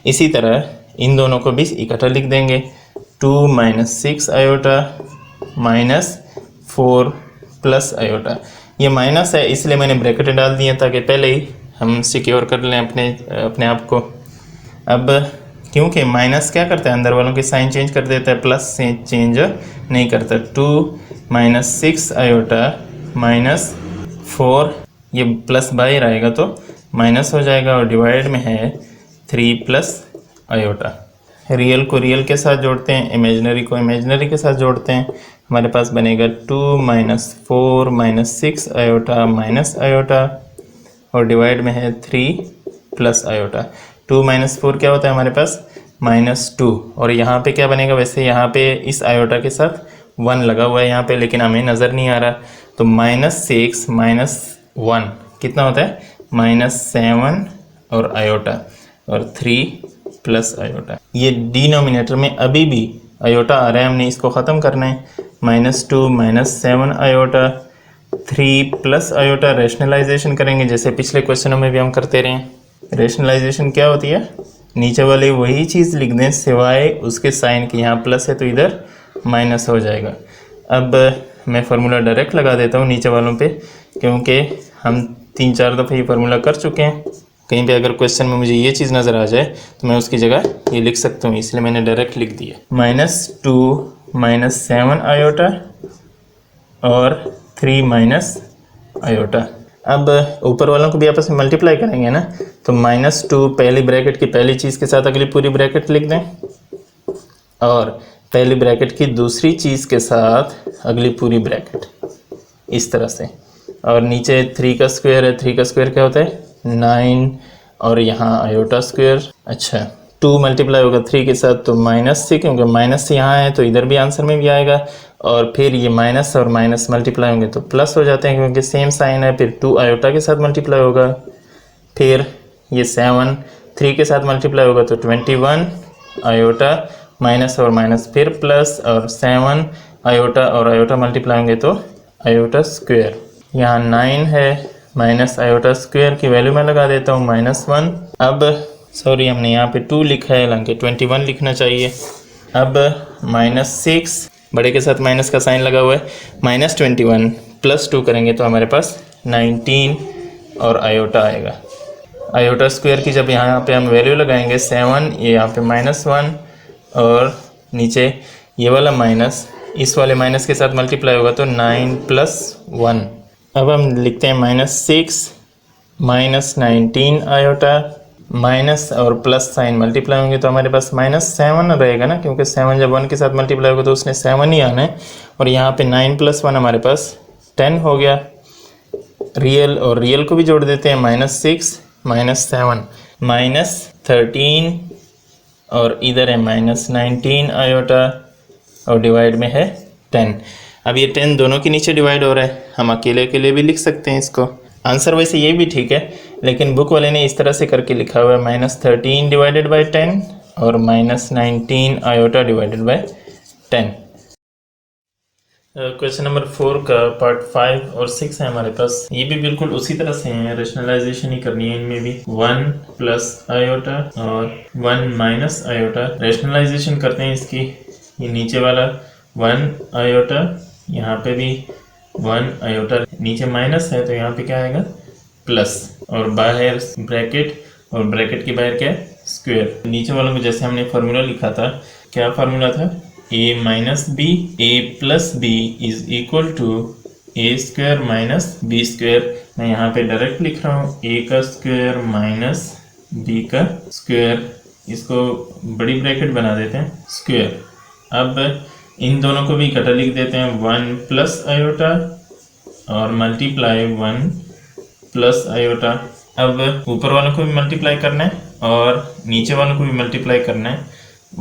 इसी तरह इन दोनों को भी इकट्ठा लिख देंगे, 2 - 6 आयोटा -4 + आयोटा। ये माइनस है इसलिए मैंने ब्रैकेट डाल दिए ताकि पहले ही हम सिक्योर कर लें अपने आप को। अब क्योंकि माइनस क्या करता है, अंदर वालों के साइन चेंज कर देता है, प्लस से चेंज नहीं करता। 2 - 6 आयोटा -4, ये प्लस बाहर आएगा तो माइनस हो जाएगा और डिवाइड में है 3 + आयोटा। रियल को रियल के साथ जोड़ते हैं, इमेजनरी को इमेजनरी के साथ जोड़ते हैं, हमारे पास बनेगा 2 - 4 - 6 आयोटा माइनस आयोटा और डिवाइड में है 3 + आयोटा। 2 - 4 क्या होता है हमारे पास -2 और यहाँ पे क्या बनेगा, वैसे यहाँ पे इस आयोटा के साथ 1 लगा हुआ है यहाँ पे, लेकिन हमें नज़र नहीं आ रहा, तो -6 - 1 कितना होता है -7 और आयोटा और 3 + आयोटा। ये डिनोमिनेटर में अभी भी आयोटा आ रहा है, हमने इसको ख़त्म करना है। -2 - 7 आयोटा 3 + आयोटा, रैशनलाइजेशन करेंगे जैसे पिछले क्वेश्चनों में भी हम करते रहे हैं। रैशनलाइजेशन क्या होती है, नीचे वाले वही चीज़ लिख दें सिवाय उसके साइन के, यहाँ प्लस है तो इधर माइनस हो जाएगा। अब मैं फार्मूला डायरेक्ट लगा देता हूँ नीचे वालों पे, क्योंकि हम 3-4 दफ़े ये फार्मूला कर चुके हैं। कहीं पे अगर क्वेश्चन में मुझे ये चीज़ नज़र आ जाए तो मैं उसकी जगह ये लिख सकता हूँ, इसलिए मैंने डायरेक्ट लिख दिया। -2 - 7 आयोटा और 3 - आयोटा। अब ऊपर वालों को भी आपस में मल्टीप्लाई करेंगे ना, तो -2 पहली ब्रैकेट की पहली चीज़ के साथ अगली पूरी ब्रैकेट लिख दें और पहली ब्रैकेट की दूसरी चीज़ के साथ अगली पूरी ब्रैकेट, इस तरह से। और नीचे 3 का स्क्वायर है, 3 का स्क्वायर क्या होता है 9 और यहाँ आयोटा स्क्वायर। अच्छा 2 मल्टीप्लाई होगा 3 के साथ तो माइनस से, क्योंकि माइनस से यहाँ है तो इधर भी आंसर में भी आएगा, और फिर ये माइनस और माइनस मल्टीप्लाई होंगे तो प्लस हो जाते हैं क्योंकि सेम साइन है। फिर 2 आयोटा के साथ मल्टीप्लाई होगा, फिर ये 7 3 के साथ मल्टीप्लाई होगा तो 21 आयोटा माइनस और माइनस फिर प्लस, और 7 आयोटा और आयोटा मल्टीप्लाई होंगे तो आयोटा स्क्वायर। यहाँ 9 है माइनस आयोटा स्क्वायर की वैल्यू मैं लगा देता हूँ -1। अब सॉरी हमने यहाँ पे 2 लिखा है, हालांकि 21 लिखना चाहिए। अब -6 बड़े के साथ माइनस का साइन लगा हुआ है, -21 + 2 करेंगे तो हमारे पास 19 और आयोटा आएगा। आयोटा स्क्वायर की जब यहाँ पे हम वैल्यू लगाएंगे 7, ये यहाँ पे -1 और नीचे ये वाला माइनस इस वाले माइनस के साथ मल्टीप्लाई होगा तो 9 + 1। अब हम लिखते हैं -6 - 19 आयोटा माइनस और प्लस साइन मल्टीप्लाई होंगे तो हमारे पास -7 रहेगा ना, क्योंकि 7 जब 1 के साथ मल्टीप्लाई होगा तो उसने 7 ही आना है। और यहाँ पे 9 + 1 हमारे पास 10 हो गया। रियल और रियल को भी जोड़ देते हैं, -6 - 7 -13 और इधर है -19 आयोटा और डिवाइड में है 10। अब ये 10 दोनों के नीचे डिवाइड हो रहा है, हम अकेले अकेले भी लिख सकते हैं इसको। आंसर वैसे ये भी ठीक है, लेकिन बुक वाले ने इस तरह से करके लिखा हुआ है -13 / 10 और -19 आयोटा / 10। क्वेश्चन नंबर 4 का पार्ट 5 और 6 है हमारे पास। ये भी बिल्कुल उसी तरह से हैं, रेशनलाइजेशन ही करनी है इनमें भी। 1 प्लस आयोटा और 1 माइनस आयोटा। रेशनलाइजेशन करते हैं इसकी। ये नीचे वाला 1 आयोटा, यहाँ पे भी 1 आयोटा, नीचे माइनस है तो यहाँ पे क्या आएगा प्लस, और बाहर ब्रैकेट, और ब्रैकेट के बाहर क्या है स्क्वायर। नीचे वालों में जैसे हमने फार्मूला लिखा था, क्या फार्मूला था, a minus B, A plus B is equal to A square minus B square. मैं यहाँ पे डायरेक्ट लिख रहा हूँ a का स्क्वायर माइनस b का स्क्वायर, इसको बड़ी ब्रैकेट बना देते हैं स्क्वायर। अब इन दोनों को भी इकट्ठा लिख देते हैं, 1 प्लस आयोटा और मल्टीप्लाई 1 प्लस आयोटा। अब ऊपर वालों को भी मल्टीप्लाई करना है और नीचे वालों को भी मल्टीप्लाई करना है।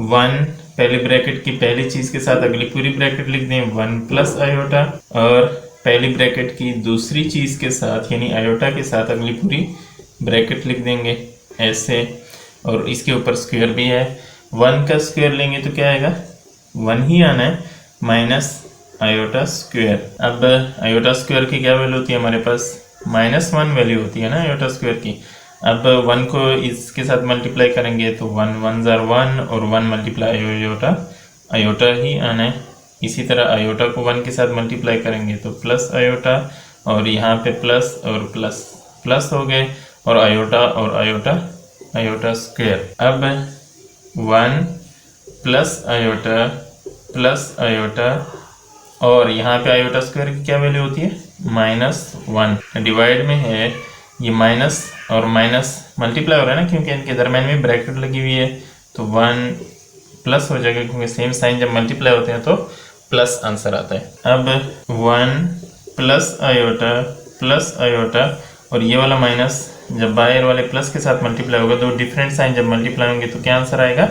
1 पहले ब्रैकेट की पहली चीज के साथ अगली पूरी ब्रैकेट लिख दें 1 प्लस आयोटा, और पहली ब्रैकेट की दूसरी चीज के साथ यानी आयोटा के साथ अगली पूरी ब्रैकेट लिख देंगे ऐसे, और इसके ऊपर स्क्वायर भी है। 1 का स्क्वायर लेंगे तो क्या आएगा 1 ही आना है, माइनस आयोटा स्क्वायर। अब आयोटा स्क्वायर की क्या वैल्यू होती है हमारे पास, -1 वैल्यू होती है ना आयोटा स्क्वायर की। अब 1 को इसके साथ मल्टीप्लाई करेंगे तो 1 1 ज़ार 1 और 1 मल्टीप्लाई आयोटा, आयोटा ही आना है। इसी तरह आयोटा को 1 के साथ मल्टीप्लाई करेंगे तो प्लस आयोटा, और यहाँ पे प्लस और प्लस प्लस हो गए, और आयोटा और आयोटा, आयोटा स्क्वायर। अब 1 प्लस आयोटा, और यहाँ पे आयोटा स्क्वायर की क्या वैल्यू होती है -1। डिवाइड में है ये माइनस और माइनस मल्टीप्लाई हो रहा है ना, क्योंकि इनके दरम्यान में ब्रैकेट लगी हुई है, तो 1 प्लस हो जाएगा, क्योंकि सेम साइन जब मल्टीप्लाई होते हैं तो प्लस आंसर आता है। अब 1 प्लस आयोटा और ये वाला माइनस जब बाहर वाले प्लस के साथ मल्टीप्लाई होगा तो डिफरेंट साइन जब मल्टीप्लाई होंगे तो क्या आंसर आएगा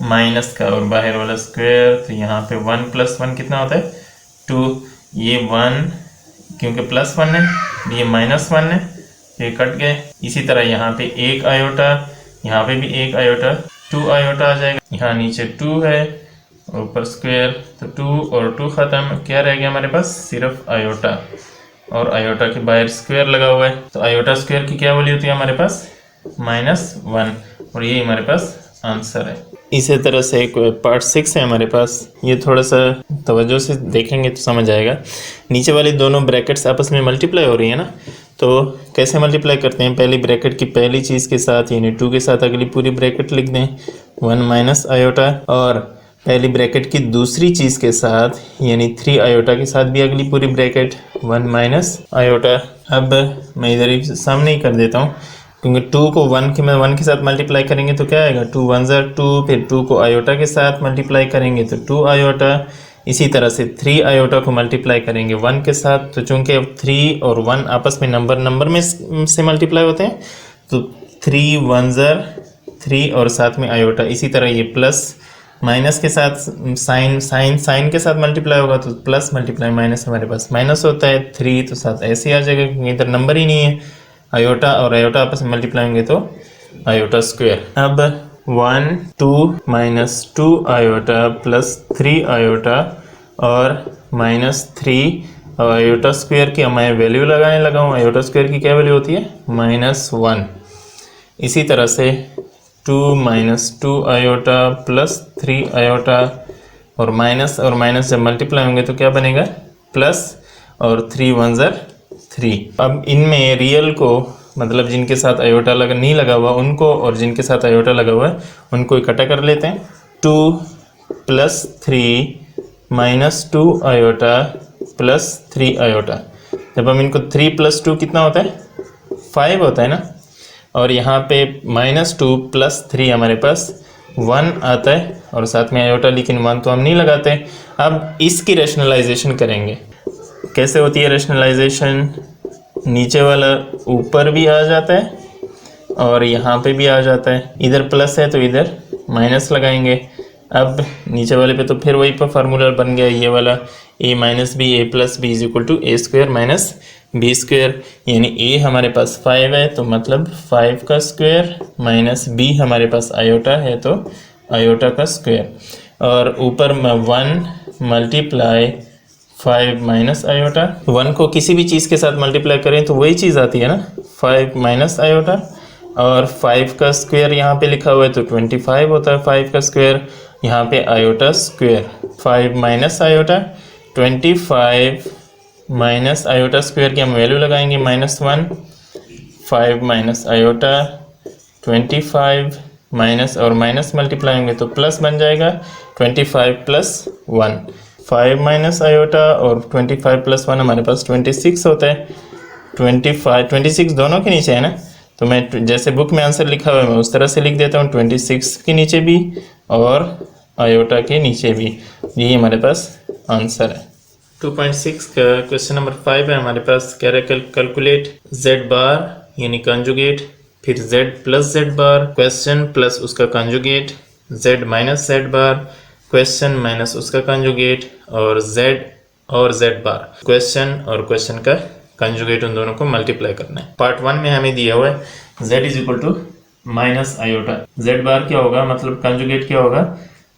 माइनस का, और बाहर वाला स्क्वायर। तो यहाँ पे 1 प्लस 1 कितना होता है 2, ये 1 क्योंकि प्लस 1 है, ये -1 है, ये कट गए। इसी तरह यहाँ पे 1 आयोटा, यहाँ पे भी 1 आयोटा, 2 आयोटा आ जाएगा। यहाँ नीचे 2 है, ऊपर स्क्वायर, तो 2 और 2 खत्म, क्या रह गया हमारे पास सिर्फ आयोटा, और आयोटा के बाहर स्क्वायर लगा हुआ है। तो आयोटा स्क्वायर की क्या वैल्यू होती है हमारे पास -1, और ये हमारे पास आंसर है। इसी तरह से एक पार्ट 6 है हमारे पास, ये थोड़ा सा तवज्जो से देखेंगे तो समझ आएगा। नीचे वाली दोनों ब्रैकेट्स आपस में मल्टीप्लाई हो रही है ना, तो कैसे मल्टीप्लाई करते हैं, पहली ब्रैकेट की पहली चीज़ के साथ यानी 2 के साथ अगली पूरी ब्रैकेट लिख दें 1 माइनस आयोटा, और पहली ब्रैकेट की दूसरी चीज़ के साथ यानी 3 आयोटा के साथ भी अगली पूरी ब्रैकेट 1 माइनस आयोटा। अब मैं इधर ही सामने ही कर देता हूँ, क्योंकि 2 को 1 के साथ मल्टीप्लाई करेंगे तो क्या आएगा 2 1 ज़ार 2, फिर 2 को आयोटा के साथ मल्टीप्लाई करेंगे तो 2 आयोटा। इसी तरह से 3 आयोटा को मल्टीप्लाई करेंगे 1 के साथ, तो चूंकि अब 3 और 1 आपस में नंबर में से मल्टीप्लाई होते हैं, तो 3 1 ज़ार 3 और साथ में आयोटा। इसी तरह ये प्लस माइनस के साथ साइन के साथ मल्टीप्लाई होगा तो प्लस मल्टीप्लाई माइनस हमारे पास माइनस होता है, 3 तो साथ ऐसे ही आ जाएगा क्योंकि इधर नंबर ही नहीं है। आयोटा और आयोटा आपस में मल्टीप्लाई होंगे तो आयोटा स्क्वायर। अब 1 2 माइनस 2 आयोटा प्लस 3 आयोटा और -3 और आयोटा स्क्वायर की मैं वैल्यू लगाने लगा हूँ। आयोटा स्क्वायर की क्या वैल्यू होती है -1। इसी तरह से 2 माइनस 2 आयोटा प्लस 3 आयोटा, और माइनस जब मल्टीप्लाई होंगे तो क्या बनेगा प्लस, और 3 1 ज़ार 3। अब इनमें रियल को मतलब जिनके साथ आयोटा नहीं लगा हुआ उनको, और जिनके साथ आयोटा लगा हुआ है उनको इकट्ठा कर लेते हैं। 2 plus 3 minus 2 iota plus 3 iota. जब हम इनको 3 प्लस 2 कितना होता है 5 होता है ना, और यहाँ पे -2 प्लस 3 हमारे पास 1 आता है, और साथ में आयोटा, लेकिन 1 तो हम नहीं लगाते। अब इसकी रैशनलाइजेशन करेंगे। कैसे होती है रैशनलाइजेशन, नीचे वाला ऊपर भी आ जाता है और यहाँ पे भी आ जाता है, इधर प्लस है तो इधर माइनस लगाएंगे। अब नीचे वाले पे तो फिर वही पर फार्मूला बन गया ये वाला, a minus B A plus B is equal to A square minus B square, यानी a हमारे पास 5 है तो मतलब 5 का स्क्वायर माइनस b हमारे पास आयोटा है तो आयोटा का स्क्वायर, और ऊपर 1 मल्टीप्लाई 5 माइनस आयोटा। 1 को किसी भी चीज़ के साथ मल्टीप्लाई करें तो वही चीज़ आती है ना, 5 माइनस आयोटा। और 5 का स्क्वायर यहाँ पे लिखा हुआ है तो 25 होता है 5 का स्क्वायर, यहाँ पे iota square. 5 minus iota, 25 minus iota square की हम वैल्यू लगाएंगे -1। 5 माइनस आयोटा, 25 माइनस और माइनस मल्टीप्लाई होंगे तो प्लस बन जाएगा, 25 प्लस 1। 5 माइनस आयोटा और 25 प्लस 1 हमारे पास 26 होता है। 26 दोनों के नीचे है ना, तो मैं जैसे बुक में आंसर लिखा हुआ है मैं उस तरह से लिख देता हूँ, 26 के नीचे भी और आयोटा के नीचे भी। यही हमारे पास आंसर है। 2.6 का क्वेश्चन नंबर 5 है हमारे पास। कह रहे कैलकुलेट z बार यानी कंजुगेट, फिर z प्लस z बार क्वेश्चन प्लस उसका कंजुगेट, z माइनस z बार क्वेश्चन माइनस उसका कंजुगेट, और z बार क्वेश्चन और क्वेश्चन का कंजुगेट, उन दोनों को मल्टीप्लाई करना है। पार्ट 1 में हमें दिया हुआ है z is equal to minus iota. z bar क्या होगा, मतलब कंजुगेट क्या होगा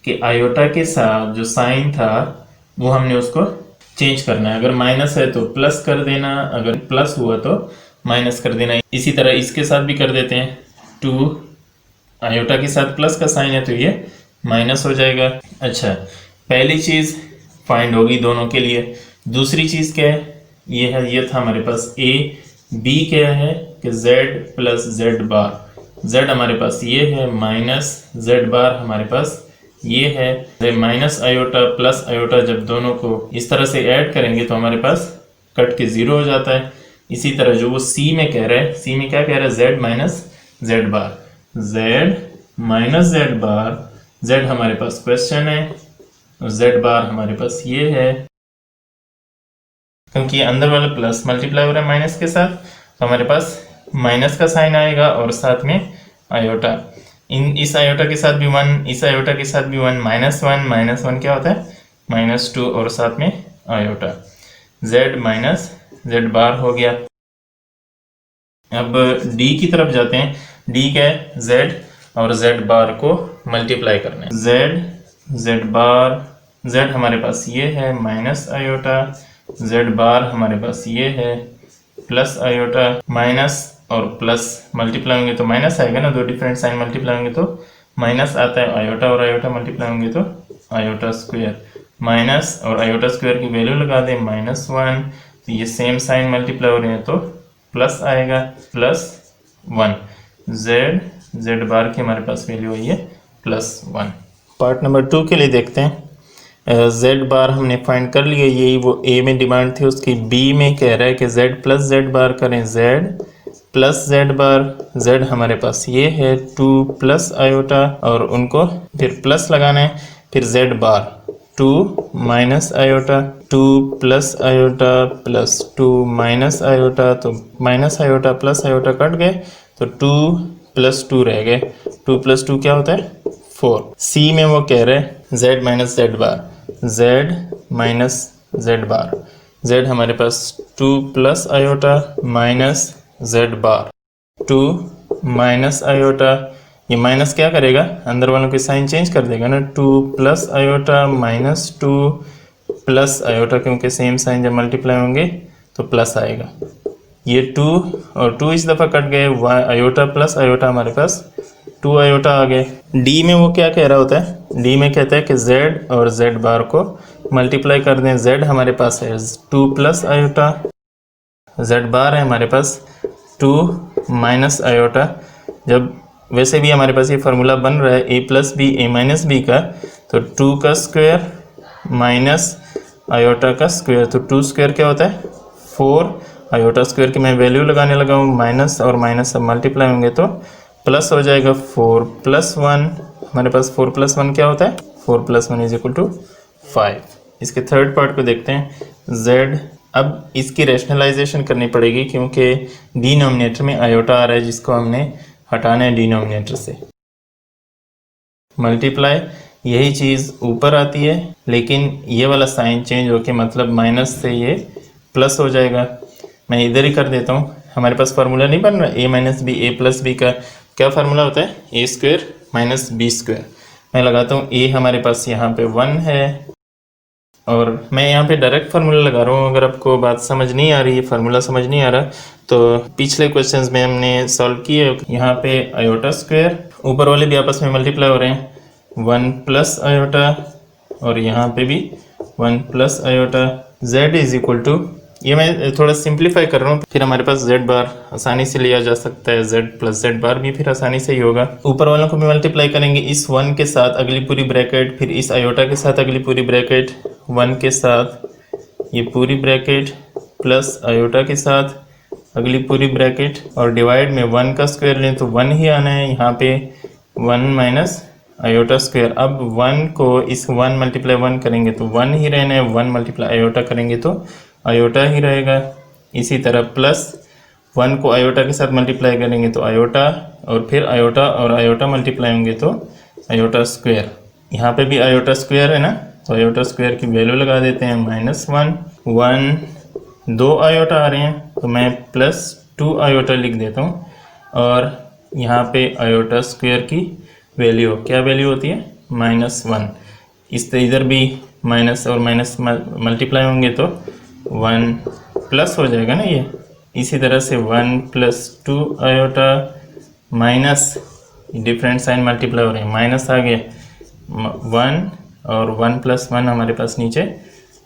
कि आयोटा के साथ जो साइन था वो हमने उसको चेंज करना है। अगर माइनस है तो प्लस कर देना, अगर प्लस हुआ तो माइनस कर देना। इसी तरह इसके साथ भी कर देते हैं, 2 आयोटा के साथ प्लस का साइन है तो ये माइनस हो जाएगा। अच्छा, पहली चीज़ फाइंड होगी दोनों के लिए। दूसरी चीज़ क्या है, ये है, ये था हमारे पास a। b क्या है कि z प्लस z बार, z हमारे पास ये है, माइनस z बार हमारे पास ये है। माइनस आयोटा प्लस आयोटा जब दोनों को इस तरह से ऐड करेंगे तो हमारे पास कट के 0 हो जाता है। इसी तरह जो वो सी में कह रहा है, सी में क्या कह रहा है, z माइनस z बार, z माइनस z बार, z हमारे पास क्वेश्चन है और z बार हमारे पास ये है। क्योंकि अंदर वाला प्लस मल्टीप्लाई हो रहा है माइनस के साथ तो हमारे पास माइनस का साइन आएगा और साथ में आयोटा। इस आयोटा के साथ भी 1, इस आयोटा के साथ भी 1, -1 क्या होता है, -2 और साथ में आयोटा। z माइनस z बार हो गया। अब d की तरफ जाते हैं। d क्या है, z और z बार को मल्टीप्लाई करना है। z बार, z हमारे पास ये है माइनस आयोटा, z बार हमारे पास ये है प्लस आयोटा। माइनस और प्लस मल्टीप्लाई होंगे तो माइनस आएगा ना, दो डिफरेंट साइन मल्टीप्लाई होंगे तो माइनस आता है। आयोटा और आयोटा मल्टीप्लाई होंगे तो आयोटा स्क्वायर, माइनस और आयोटा स्क्वायर की वैल्यू लगा दें -1, तो ये सेम साइन मल्टीप्लाई हो रहे हैं तो प्लस आएगा, +1। z बार की हमारे पास वैल्यू आई है +1। पार्ट नंबर 2 के लिए देखते हैं। z बार हमने फाइंड कर लिया, यही वो a में डिमांड थी उसकी। b में कह रहा है कि z प्लस z बार करें, z प्लस z बार, z हमारे पास ये है 2 प्लस आयोटा और उनको फिर प्लस लगाना है। फिर z bar 2 minus iota, 2 plus iota plus 2 minus iota, तो minus iota plus iota cut गए तो 2 प्लस 2 रह गए। 2 प्लस 2 क्या होता है, 4। सी में वो कह रहे हैं z माइनस z बार, z माइनस z बार, z हमारे पास 2 plus iota minus z bar, 2 minus iota, ये माइनस क्या करेगा, अंदर वालों के साइन चेंज कर देगा ना, 2 plus iota minus 2 plus iota, क्योंकि सेम साइन जब मल्टीप्लाई होंगे तो प्लस आएगा। ये 2 और 2 इस दफ़ा कट गए, आयोटा प्लस आयोटा हमारे पास 2 आयोटा आ गए। डी में वो क्या कह रहा होता है, डी में कहता है कि z और z बार को मल्टीप्लाई कर दें। z हमारे पास है 2 प्लस आयोटा, z बार है हमारे पास 2 माइनस आयोटा। जब वैसे भी हमारे पास ये फार्मूला बन रहा है a plus B a minus B का, तो 2 का स्क्वायर माइनस आयोटा का स्क्वायर, तो 2 स्क्वायर क्या होता है 4। आयोटा स्क्वायर की मैं वैल्यू लगाने लगा हूँ, माइनस और माइनस सब मल्टीप्लाई होंगे तो प्लस हो जाएगा 4 + 1। हमारे पास 4 + 1 क्या होता है, 4 + 1 = 5। इसके थर्ड पार्ट को देखते हैं, z। अब इसकी रैशनलाइजेशन करनी पड़ेगी क्योंकि डिनोमिनेटर में आयोटा आ रहा है जिसको हमने हटाना है डिनोमिनेटर से। मल्टीप्लाई यही चीज़ ऊपर आती है, लेकिन ये वाला साइन चेंज होके मतलब माइनस से ये प्लस हो जाएगा। मैं इधर ही कर देता हूँ। हमारे पास फार्मूला नहीं बन रहा a minus B, a plus B का क्या फार्मूला होता है, a square minus B square. मैं लगाता हूँ a हमारे पास यहाँ पे 1 है और मैं यहाँ पे डायरेक्ट फार्मूला लगा रहा हूँ। अगर आपको बात समझ नहीं आ रही है, फार्मूला समझ नहीं आ रहा, तो पिछले क्वेश्चंस में हमने सॉल्व किए। यहाँ पे आयोटा स्क्वायर, ऊपर वाले भी आपस में मल्टीप्लाई हो रहे हैं, 1 प्लस आयोटा, और यहाँ पे भी 1 plus iota. z is equal to, ये मैं थोड़ा सिंप्लीफाई कर रहा हूँ, फिर हमारे पास z बार आसानी से लिया जा सकता है, z प्लस z बार भी फिर आसानी से ही होगा। ऊपर वालों को भी मल्टीप्लाई करेंगे इस 1 के साथ अगली पूरी ब्रैकेट, फिर इस आयोटा के साथ अगली पूरी ब्रैकेट, 1 के साथ ये पूरी ब्रैकेट, प्लस आयोटा के साथ अगली पूरी ब्रैकेट, और डिवाइड में 1 का स्क्वायर लें तो 1 ही आना है। यहाँ पे 1 माइनस आयोटा स्क्वायर। अब 1 को इस 1 मल्टीप्लाई 1 करेंगे तो 1 ही रहना है, 1 मल्टीप्लाई आयोटा करेंगे तो आयोटा ही रहेगा। इसी तरह प्लस 1 को आयोटा के साथ मल्टीप्लाई करेंगे तो आयोटा, और फिर आयोटा और आयोटा मल्टीप्लाई होंगे तो आयोटा स्क्वायर। यहाँ पे भी आयोटा स्क्वायर है ना, तो आयोटा स्क्वायर की वैल्यू लगा देते हैं -1। 1 2 आयोटा आ रहे हैं तो मैं +2 आयोटा लिख देता हूँ, और यहाँ पे आयोटा स्क्वायर की वैल्यू क्या वैल्यू होती है, -1। इस इधर भी माइनस और माइनस मल्टीप्लाई होंगे तो 1 प्लस हो जाएगा ना ये। इसी तरह से 1 + 2 iota minus, different sign multiply हो रहे हैं, माइनस आ गया 1, और 1 + 1 हमारे पास नीचे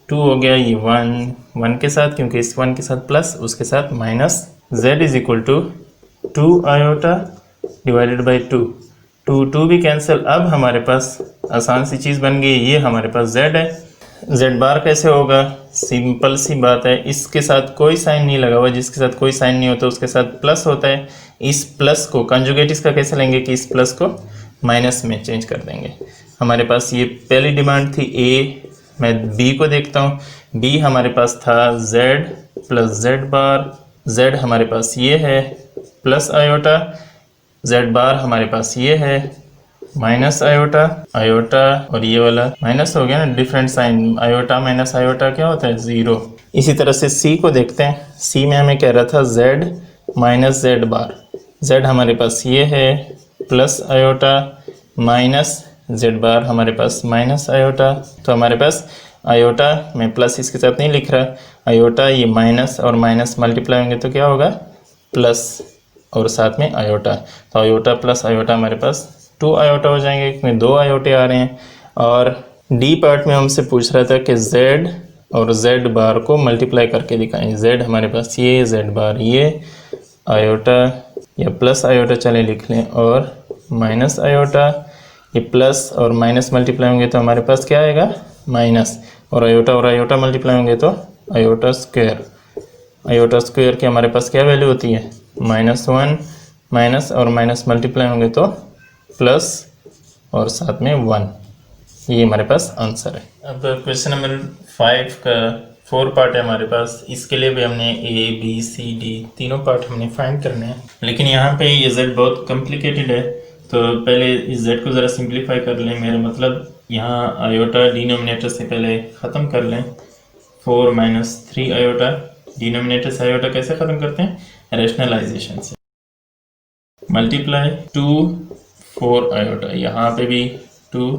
2 हो गया। ये 1 के साथ, क्योंकि इस 1 के साथ प्लस, उसके साथ minus. z is equal to 2 iota divided by 2, 2 भी कैंसिल। अब हमारे पास आसान सी चीज़ बन गई, ये हमारे पास z है। z बार कैसे होगा, सिंपल सी बात है, इसके साथ कोई साइन नहीं लगा हुआ, जिसके साथ कोई साइन नहीं होता उसके साथ प्लस होता है। इस प्लस को कंजुगेट इसका कैसे लेंगे कि इस प्लस को माइनस में चेंज कर देंगे। हमारे पास ये पहली डिमांड थी a, मैं b को देखता हूँ। b हमारे पास था z + z बार, z हमारे पास ये है प्लस आयोटा, z बार हमारे पास ये है माइनस आयोटा, आयोटा और ये वाला माइनस हो गया ना, different sign, iota minus iota क्या होता है, 0। इसी तरह से c को देखते हैं। c में हमें कह रहा था z - z बार, z हमारे पास ये है प्लस आयोटा माइनस z बार हमारे पास माइनस आयोटा। तो हमारे पास आयोटा में प्लस इसके साथ नहीं लिख रहा, आयोटा ये माइनस और माइनस मल्टीप्लाई होंगे तो क्या होगा, प्लस और साथ में आयोटा। तो आयोटा प्लस आयोटा हमारे पास 2 आयोटा हो जाएंगे, इसमें 2 आयोटे आ रहे हैं। और डी पार्ट में हमसे पूछ रहा था कि z और z बार को मल्टीप्लाई करके दिखाएं। z हमारे पास ये, z बार ये, आयोटा या प्लस आयोटा चले लिख लें, और माइनस आयोटा, ये प्लस और माइनस मल्टीप्लाई होंगे तो हमारे पास क्या आएगा, माइनस, और आयोटा मल्टीप्लाई होंगे तो आयोटा स्क्वायर। आयोटा स्क्वायर की हमारे पास क्या वैल्यू होती है, -1, माइनस और माइनस मल्टीप्लाई होंगे तो प्लस और साथ में 1। ये हमारे पास आंसर है। अब क्वेश्चन नंबर 5 का 4 पार्ट है हमारे पास। इसके लिए भी हमने a b c d तीनों पार्ट हमने फाइंड करने हैं, लेकिन यहाँ पे ये z बहुत कॉम्प्लिकेटेड है, तो पहले इस z को ज़रा सिंप्लीफाई कर लें। मेरा मतलब यहाँ आयोटा डिनोमिनेटर से पहले ख़त्म कर लें। 4 - 3 आयोटा, डिनोमिनेटर से आयोटा कैसे ख़त्म करते हैं, रैशनलाइजेशन से। मल्टीप्लाई 2 4 आयोटा, यहाँ पे भी 2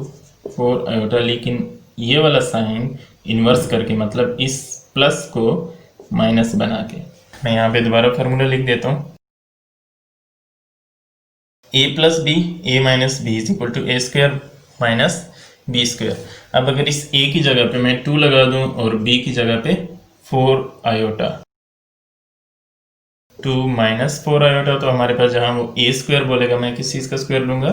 4 आयोटा, लेकिन ये वाला साइन इन्वर्स करके, मतलब इस प्लस को माइनस बना के। मैं यहाँ पे दोबारा फार्मूला लिख देता हूँ, a + b, a - b = a² - b²। अब अगर इस a की जगह पे मैं 2 लगा दूं और b की जगह पे 4 आयोटा, 2 - 4 आयोटा, तो हमारे पास जहाँ वो a² बोलेगा मैं किस चीज़ का स्क्वायर लूँगा,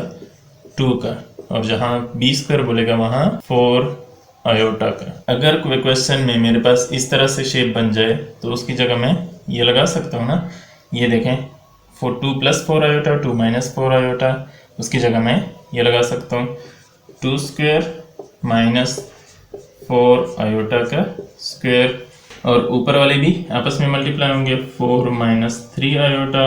2 का, और जहाँ b² बोलेगा वहाँ 4 आयोटा का। अगर कोई क्वेश्चन में मेरे पास इस तरह से शेप बन जाए तो उसकी जगह मैं ये लगा सकता हूँ ना, ये देखें, 2 + 4 आयोटा, 2 - 4 आयोटा, उसकी जगह मैं ये लगा सकता हूँ 2² - 4 आयोटा का स्क्वायर, और ऊपर वाले भी आपस में मल्टीप्लाई होंगे, 4 - 3 आयोटा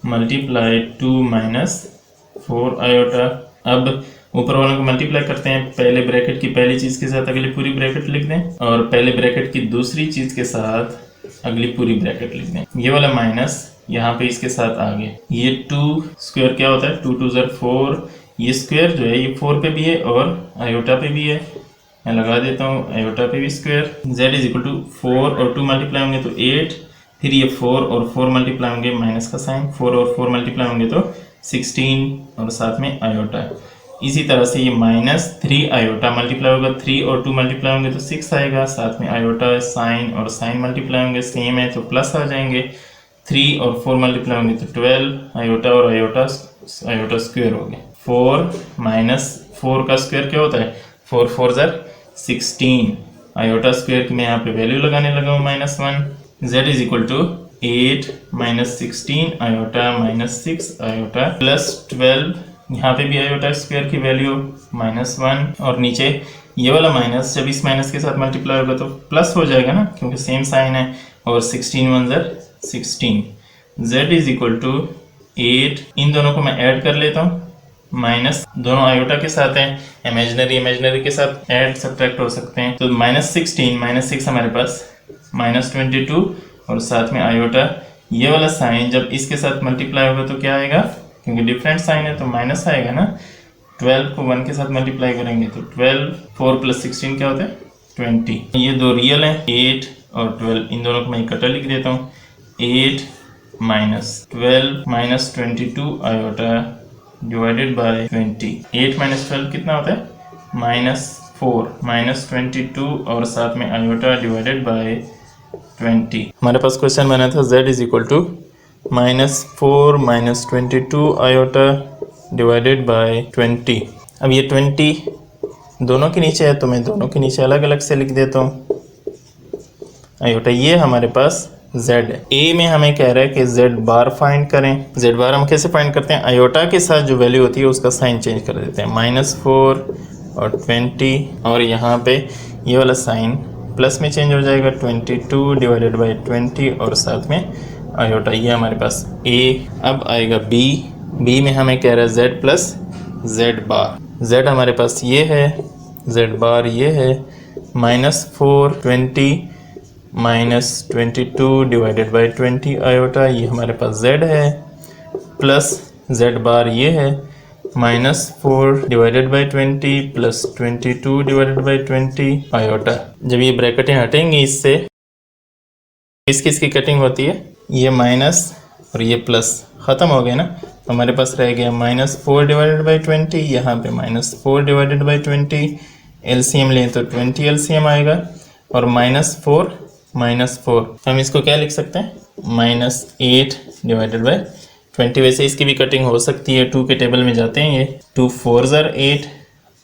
मल्टीप्लाई 2 - 4 आयोटा। अब ऊपर वालों को मल्टीप्लाई करते हैं, पहले ब्रैकेट की पहली चीज़ के साथ अगली पूरी ब्रैकेट लिख दें, और पहले ब्रैकेट की दूसरी चीज़ के साथ अगली पूरी ब्रैकेट लिख दें। ये वाला माइनस यहाँ पे इसके साथ आ गया, ये 2² क्या होता है, 2 × 2 = 4, ये स्क्वायर जो है ये 4 पे भी है और आयोटा पे भी है, मैं लगा देता हूँ आयोटा पे भी square. z is equal to 4 और 2 मल्टीप्लाई होंगे तो 8, फिर ये 4 और 4 मल्टीप्लाई होंगे माइनस का साइन, 4 और 4 मल्टीप्लाई होंगे तो 16 और साथ में आयोटा। इसी तरह से ये -3 आयोटा मल्टीप्लाई होगा, 3 और 2 मल्टीप्लाई होंगे तो 6 आएगा, साथ में आयोटा साइन और साइन मल्टीप्लाई होंगे सेम है तो प्लस आ जाएंगे, 3 और 4 मल्टीप्लाई होंगे तो 12 आयोटा और आयोटा स्क्वायर हो गए। 4 माइनस 4 का स्क्वायर क्या होता है, 4 4 ज़र 16, आयोटा स्क्वायर की मैं यहाँ पे वैल्यू लगाने लगा हूँ -1। z is equal to 8 minus 16 iota minus 6 iota plus 12, यहाँ पे भी आयोटा स्क्वायर की वैल्यू -1 और नीचे ये वाला माइनस, जब इस माइनस के साथ मल्टीप्लाई होगा तो प्लस हो जाएगा ना क्योंकि सेम साइन है, और 16 1 ज़र 16। z इज इक्वल टू 8, इन दोनों को मैं ऐड कर लेता हूँ, माइनस दोनों आयोटा के साथ हैं, इमेजिनरी के साथ ऐड सब्ट्रैक्ट हो सकते हैं, तो -16 -6 हमारे पास -22 और साथ में आयोटा, ये वाला साइन जब इसके साथ मल्टीप्लाई होगा तो क्या आएगा, क्योंकि डिफरेंट साइन है तो माइनस आएगा ना। 12 को 1 के साथ मल्टीप्लाई करेंगे तो 12, 4 + 16 क्या होता है 20। ये दो रियल हैं 8 और 12, इन दोनों को मैं इकट्ठा लिख देता हूँ, 8 minus 12 minus 22 iota divided by 20। 8 minus 12 कितना होता है -4 माइनस 22 और साथ में आयोटा डिवाइडेड बाय 20। हमारे पास क्वेश्चन बना था z is equal to -4 minus 22 iota divided by 20। अब ये 20 दोनों के नीचे है तो मैं दोनों के नीचे अलग अलग से लिख देता हूँ आयोटा। ये हमारे पास z है। a में हमें कह रहा है कि z बार फाइंड करें। z बार हम कैसे फाइंड करते हैं, आयोटा के साथ जो वैल्यू होती है उसका साइन चेंज कर देते हैं, -4 और 20, और यहाँ पे ये वाला साइन प्लस में चेंज हो जाएगा, 22 डिवाइडेड बाई 20 और साथ में आयोटा। ये हमारे पास a। अब आएगा b में हमें कह रहा है z प्लस z बार। z हमारे पास ये है, z बार ये है, -4 20 -22 डिवाइडेड बाई 20 आयोटा, ये हमारे पास z है, प्लस z बार ये है, -4 divided by 20 plus 22 divided by 20 iota. जब ये ब्रैकेटें हटेंगी इससे, किसकी कटिंग होती है, ये माइनस और ये प्लस ख़त्म हो गए ना, तो हमारे पास रह गया -4 डिवाइडेड बाई 20, यहाँ पे -4 डिवाइडेड बाई 20, एलसीएम लें तो 20 एलसीएम आएगा, और -4 हम इसको क्या लिख सकते हैं, -8 डिवाइडेड बाई 20। वैसे इसकी भी कटिंग हो सकती है, 2 के टेबल में जाते हैं, ये 2 4 ज़र 8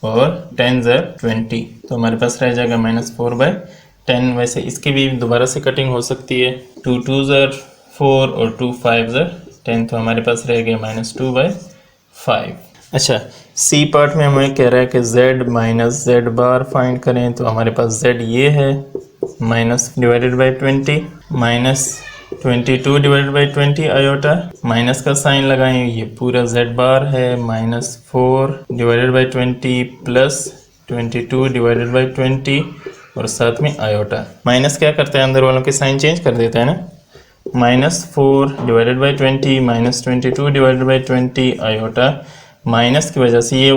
और 10 ज़र 20, तो हमारे पास रह जाएगा -4/10। वैसे इसकी भी दोबारा से कटिंग हो सकती है, 2 2 ज़र 4 और 2 5 ज़र 10, तो हमारे पास रह गया -2/5। अच्छा, सी पार्ट में हमें कह रहा है कि z माइनस z बार फाइंड करें, तो हमारे पास z ये है, minus divided by 20, -22 divided by 20 iota, minus का साइन लगाएं, ये पूरा z बार है, -4 divided by 20 plus 22 divided by 20 और साथ में आयोटा। माइनस क्या करता है, अंदर वालों के साइन चेंज कर देता है ना, -4 divided by 20 -22 divided by 20 iota. Minus की वजह से ये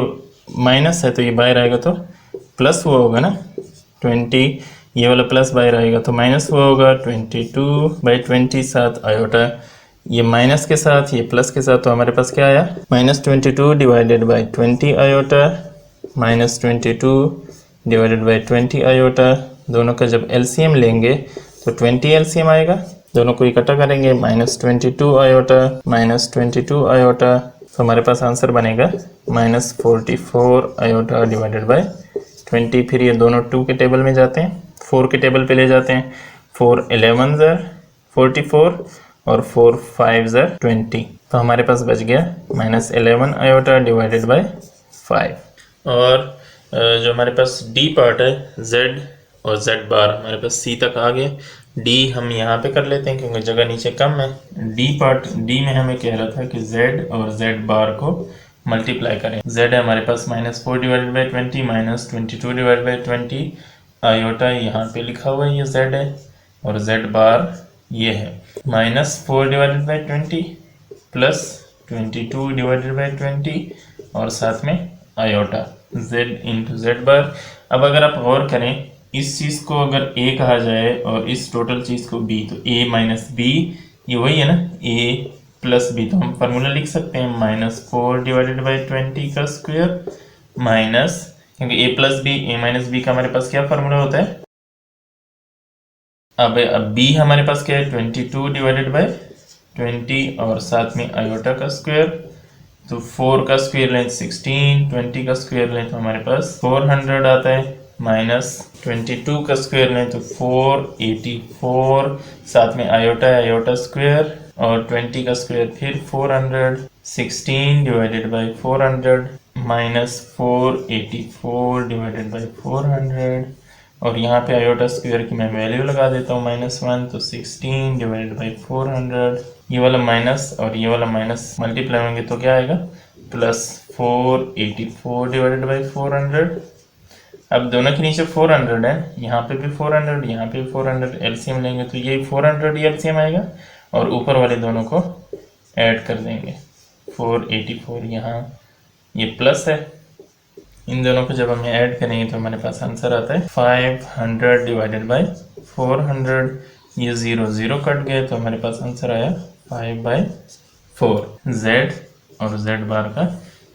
माइनस है तो ये बाहर आएगा तो प्लस हुआ होगा ना, 20, ये वाला प्लस बाहर आएगा तो माइनस हुआ होगा, 22/20 साथ आयोटा, ये माइनस के साथ ये प्लस के साथ, तो हमारे पास क्या आया, -22 divided by 20 iota, -22 divided by 20 iota. दोनों का जब एलसीएम लेंगे तो 20 एलसीएम आएगा, दोनों को इकट्ठा करेंगे, -22 आयोटा -22 आयोटा, तो हमारे पास आंसर बनेगा -44 आयोटा डिवाइडेड बाई 20। फिर ये दोनों 2 के टेबल में जाते हैं, 4 के टेबल पे ले जाते हैं, 4 11 ज़र 44 और 4 5 ज़र 20, तो हमारे पास बच गया -11 आयोटा डिवाइडेड बाई 5। और जो हमारे पास डी पार्ट है, z और z बार हमारे पास सी तक आ गए, डी हम यहाँ पे कर लेते हैं क्योंकि जगह नीचे कम है। डी पार्ट, डी में हमें कह रहा था कि z और z बार को मल्टीप्लाई करें। z है हमारे पास -4 divided by 20 -22 divided by 20 iota, यहाँ पे लिखा हुआ है ये z है, और z बार ये है -4 divided by 20 plus 22 divided by 20 और साथ में आयोटा। z इंटू जेड बार। अब अगर आप गौर करें, इस चीज़ को अगर a कहा जाए और इस टोटल चीज़ को b, तो a माइनस बी, ये वही है ना, a प्लस बी। तो हम फार्मूला लिख सकते हैं -4 डिवाइडेड बाई 20 का स्क्वायर माइनस, क्योंकि a plus B, a minus B का हमारे पास क्या फार्मूला होता है। अब b हमारे पास क्या है, 22 डिवाइडेड बाई 20 और साथ में आयोटा का स्क्वायर। तो 4 का स्क्वायर लें 16, 20 का स्क्वायर लें तो हमारे पास 400 आता है, माइनस 22 का स्क्वायर लें तो 484, साथ में आयोटा है, आयोटा स्क्वायर, और 20 का स्क्वायर फिर 400, 16 divided by 400 minus 484 divided by 400, और यहाँ पे आयोटा स्क्वायर की मैं वैल्यू लगा देता हूँ -1, तो 16 डिवाइडेड बाई 400, ये वाला माइनस और ये वाला माइनस मल्टीप्लाई होंगे तो क्या आएगा, प्लस 484 डिवाइडेड बाई 400। अब दोनों के नीचे 400 है, यहाँ पे भी 400, यहाँ पे भी 400, एलसीएम लेंगे तो ये 400 एलसीएम आएगा, और ऊपर वाले दोनों को ऐड कर देंगे। 484 यहाँ ये प्लस है, इन दोनों को जब हम ऐड करेंगे तो हमारे पास आंसर आता है 500 डिवाइडेड बाई 400। ये 0 0 कट गए तो हमारे पास आंसर आया 5/4। z और z बार का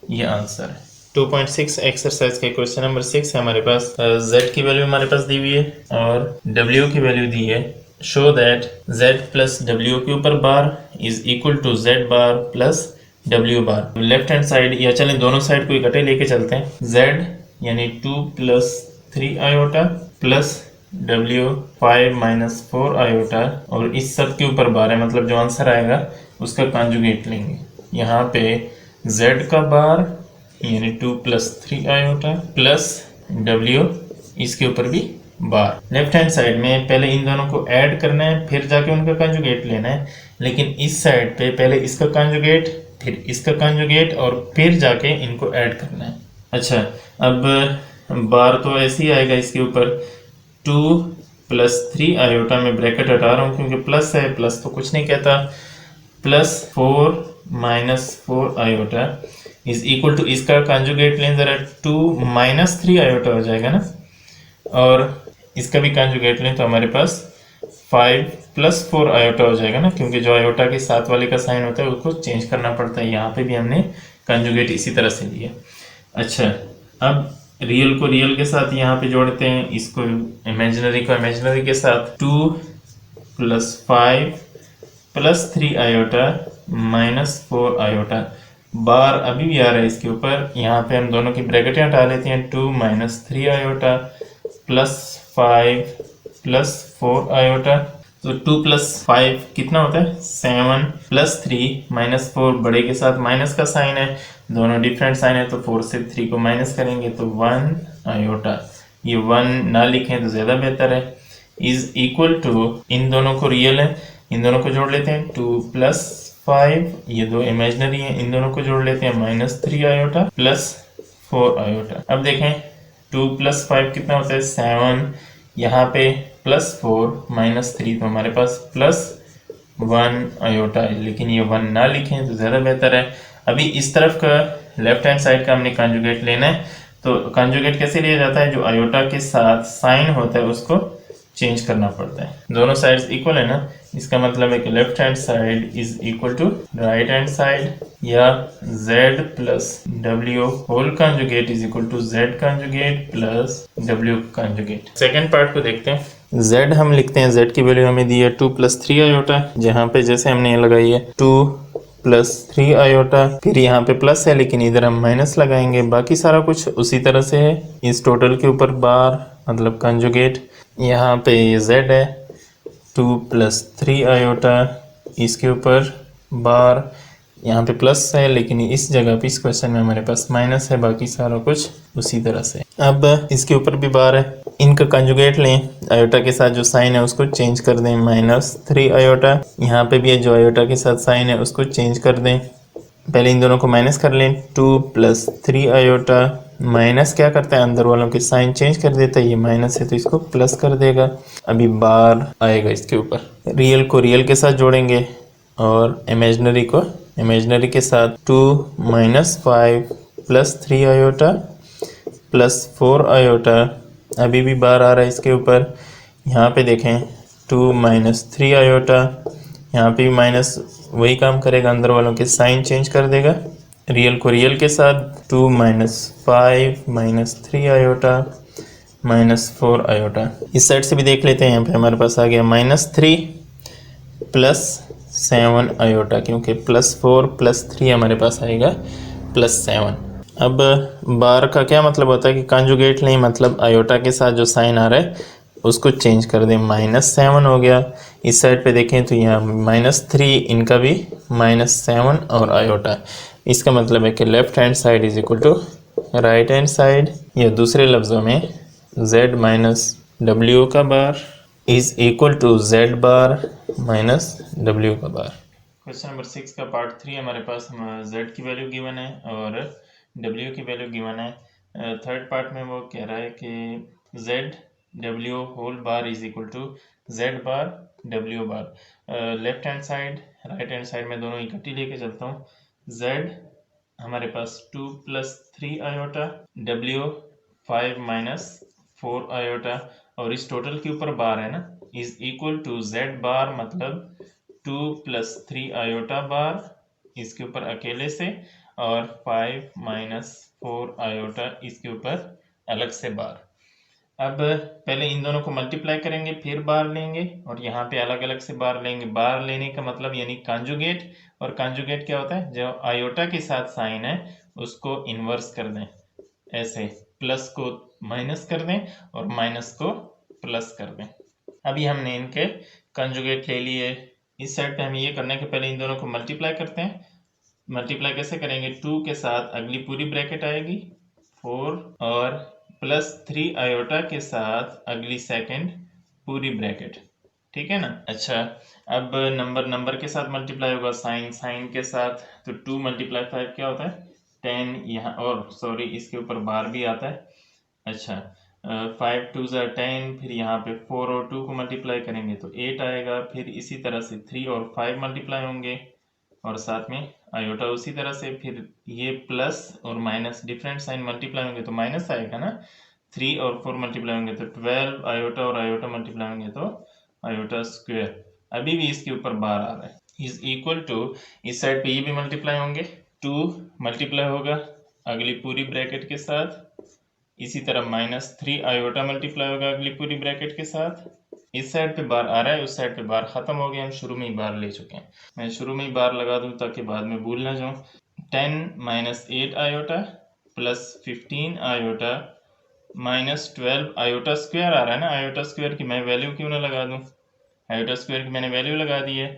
ये आंसर है। 2.6 एक्सरसाइज के क्वेश्चन नंबर 6 है हमारे पास। z की वैल्यू हमारे पास दी हुई है और w की वैल्यू दी है। Show that z plus w के ऊपर bar is equal to z bar plus w bar. Left hand side, या चलें दोनों साइड को इकट्ठे लेके चलते हैं। z यानी 2 + 3 आयोटा प्लस w 5 - 4 आयोटा, और इस सब के ऊपर बार है, मतलब जो आंसर आएगा उसका कॉन्जुगेट लेंगे। यहाँ पे z का बार यानी 2 + 3 आयोटा प्लस w, इसके ऊपर भी बार। लेफ्ट हैंड साइड में पहले इन दोनों को ऐड करना है, फिर जाके उनका कॉन्जुगेट लेना है। लेकिन इस साइड पे पहले इसका कॉन्जुगेट, फिर इसका कॉन्जुगेट, और फिर जाके इनको ऐड करना है। अच्छा, अब बार तो ऐसे ही आएगा इसके ऊपर 2 + 3 आयोटा में ब्रैकेट हटा रहा हूँ क्योंकि प्लस है, प्लस तो कुछ नहीं कहता, plus 4 - 4 iota is equal to, इसका कॉन्जुगेट लें ज़रा, 2 - 3 आयोटा हो जाएगा ना, और इसका भी कॉन्जुगेट लें तो हमारे पास 5 + 4 आयोटा हो जाएगा ना, क्योंकि जो आयोटा के साथ वाले का साइन होता है उसको चेंज करना पड़ता है। यहाँ पे भी हमने कॉन्जुगेट इसी तरह से लिया। अच्छा, अब रियल को रियल के साथ यहाँ पे जोड़ते हैं, इसको इमेजिनरी को इमेजिनरी के साथ। 2 + 5 + 3 आयोटा -4 आयोटा, बार अभी भी आ रहा है इसके ऊपर। यहाँ पे हम दोनों की ब्रैकेटें हटा लेते हैं। 2 - 3 आयोटा प्लस 5 + 4 आयोटा, तो 2 + 5 कितना होता है, 7 + 3 - 4, बड़े के साथ माइनस का साइन है, दोनों डिफरेंट साइन है, तो 4 से 3 को माइनस करेंगे तो 1 आयोटा। ये 1 ना लिखें तो ज़्यादा बेहतर है। इज इक्वल टू, इन दोनों को रियल है, इन दोनों को जोड़ लेते हैं। 2 + 5, ये दो इमेजिनरी हैं, इन दोनों को जोड़ लेते हैं। -3 आयोटा प्लस 4 आयोटा। अब देखें 2 + 5 कितना होता है, 7, यहाँ पे +4 -3, तो हमारे पास +1 आयोटा है, लेकिन ये 1 ना लिखें तो ज़्यादा बेहतर है। अभी इस तरफ का लेफ्ट हैंड साइड का हमने कॉन्जुगेट लेना है, तो कॉन्जुगेट कैसे लिया जाता है, जो आयोटा के साथ साइन होता है उसको चेंज करना पड़ता है। दोनों साइड्स इक्वल है ना, इसका मतलब है कि left hand side is equal to right hand side, या z + w whole conjugate is equal to z conjugate plus w conjugate. Second part को देखते हैं। z हम लिखते हैं, z की वैल्यू हमें दी है 2 + 3 आयोटा, जहाँ पे जैसे हमने ये लगाई है 2 + 3 आयोटा, फिर यहाँ पे प्लस है लेकिन इधर हम माइनस लगाएंगे, बाकी सारा कुछ उसी तरह से है। इस टोटल के ऊपर बार मतलब कॉन्जुगेट, यहाँ पे ये z है 2 + 3 आयोटा, इसके ऊपर बार, यहाँ पे प्लस है लेकिन इस जगह पे इस क्वेश्चन में हमारे पास माइनस है, बाकी सारा कुछ उसी तरह से। अब इसके ऊपर भी बार है, इनका कंजुगेट लें, आयोटा के साथ जो साइन है उसको चेंज कर दें, -3 आयोटा, यहाँ पे भी है जो आयोटा के साथ साइन है उसको चेंज कर दें। पहले इन दोनों को माइनस कर लें, 2 + 3 आयोटा, माइनस क्या करता है, अंदर वालों के साइन चेंज कर देता है, ये माइनस है तो इसको प्लस कर देगा। अभी बार आएगा इसके ऊपर, रियल को रियल के साथ जोड़ेंगे और इमेजिनरी को इमेजिनरी के साथ। 2 - 5 + 3 आयोटा +4 आयोटा, अभी भी बार आ रहा है इसके ऊपर। यहाँ पे देखें 2 - 3 आयोटा, यहाँ पे भी माइनस वही काम करेगा, अंदर वालों के साइन चेंज कर देगा, रियल को रियल के साथ। 2 - 5 - 3 आयोटा -4 आयोटा। इस साइड से भी देख लेते हैं, यहाँ पे हमारे पास आ गया -3 +7 आयोटा, क्योंकि +4 +3 हमारे पास आएगा +7। अब बार का क्या मतलब होता है कि कॉन्जुगेट नहीं, मतलब आयोटा के साथ जो साइन आ रहा है उसको चेंज कर दें, -7 हो गया। इस साइड पे देखें तो यहाँ -3, इनका भी -7 और आयोटा। इसका मतलब है कि left hand side is equal to right hand side, या दूसरे लफ्ज़ों में z - w का bar is equal to z bar minus w का बार। क्वेश्चन नंबर 6 का पार्ट 3 हमारे पास z की वैल्यू गिवन है और w की वैल्यू गिवन है। थर्ड पार्ट में वो कह रहा है कि z w whole bar is equal to z bar w bar. Left hand side right hand side में दोनों इकट्ठी लेके चलता हूँ। z हमारे पास 2 + 3 आयोटा, w 5 - 4 आयोटा, और इस टोटल के ऊपर बार है ना, इज इक्वल टू z बार मतलब 2 + 3 आयोटा बार इसके ऊपर अकेले से, और 5 - 4 आयोटा इसके ऊपर अलग से बार। अब पहले इन दोनों को मल्टीप्लाई करेंगे, फिर बार लेंगे, और यहाँ पे अलग अलग से बार लेंगे। बार लेने का मतलब यानी कॉन्जुगेट, और कॉन्जुगेट क्या होता है, जो आयोटा के साथ साइन है उसको इन्वर्स कर दें, ऐसे प्लस को माइनस कर दें और माइनस को प्लस कर दें। अभी हमने इनके कंजुगेट ले लिए। इस साइड पे हमें ये करना है कि पहले इन दोनों को मल्टीप्लाई करते हैं। मल्टीप्लाई कैसे करेंगे, 2 के साथ अगली पूरी ब्रैकेट आएगी 4, और +3 आयोटा के साथ अगली सेकंड पूरी ब्रैकेट, ठीक है ना। अच्छा, अब नंबर के साथ मल्टीप्लाई होगा, साइन के साथ, तो 2 × 5 क्या होता है 10, यहाँ और सॉरी इसके ऊपर बार भी आता है। अच्छा, 5 × 2 = 10, फिर यहाँ पे 4 और 2 को मल्टीप्लाई करेंगे तो 8 आएगा, फिर इसी तरह से 3 और 5 मल्टीप्लाई होंगे और साथ में आयोटा उसी तरह से, फिर ये प्लस और माइनस डिफरेंट साइन मल्टीप्लाई होंगे तो माइनस आएगा ना, 3 और 4 मल्टीप्लाई होंगे तो 12, आयोटा और आयोटा मल्टीप्लाई होंगे तो आयोटा स्क्वायर। अभी भी इसके ऊपर बार आ रहा है, इज इक्वल टू, इस साइड पे ये भी मल्टीप्लाई होंगे, 2 मल्टीप्लाई होगा अगली पूरी ब्रैकेट के साथ, इसी तरह -3 आयोटा मल्टीप्लाई होगा अगली पूरी ब्रैकेट के साथ। इस साइड पे बार आ रहा है, उस साइड पे बार खत्म हो गया, हम शुरू में ही बार ले चुके हैं। मैं शुरू में ही बार लगा दूं ताकि बाद में भूल ना जाऊं। 10 - 8 आयोटा +15 आयोटा -12 आयोटा स्क्वायर आ रहा है ना, आयोटा स्क्वायर की मैं वैल्यू क्यों ना लगा दूं, आयोटा स्क्वायर की मैंने वैल्यू लगा दी है।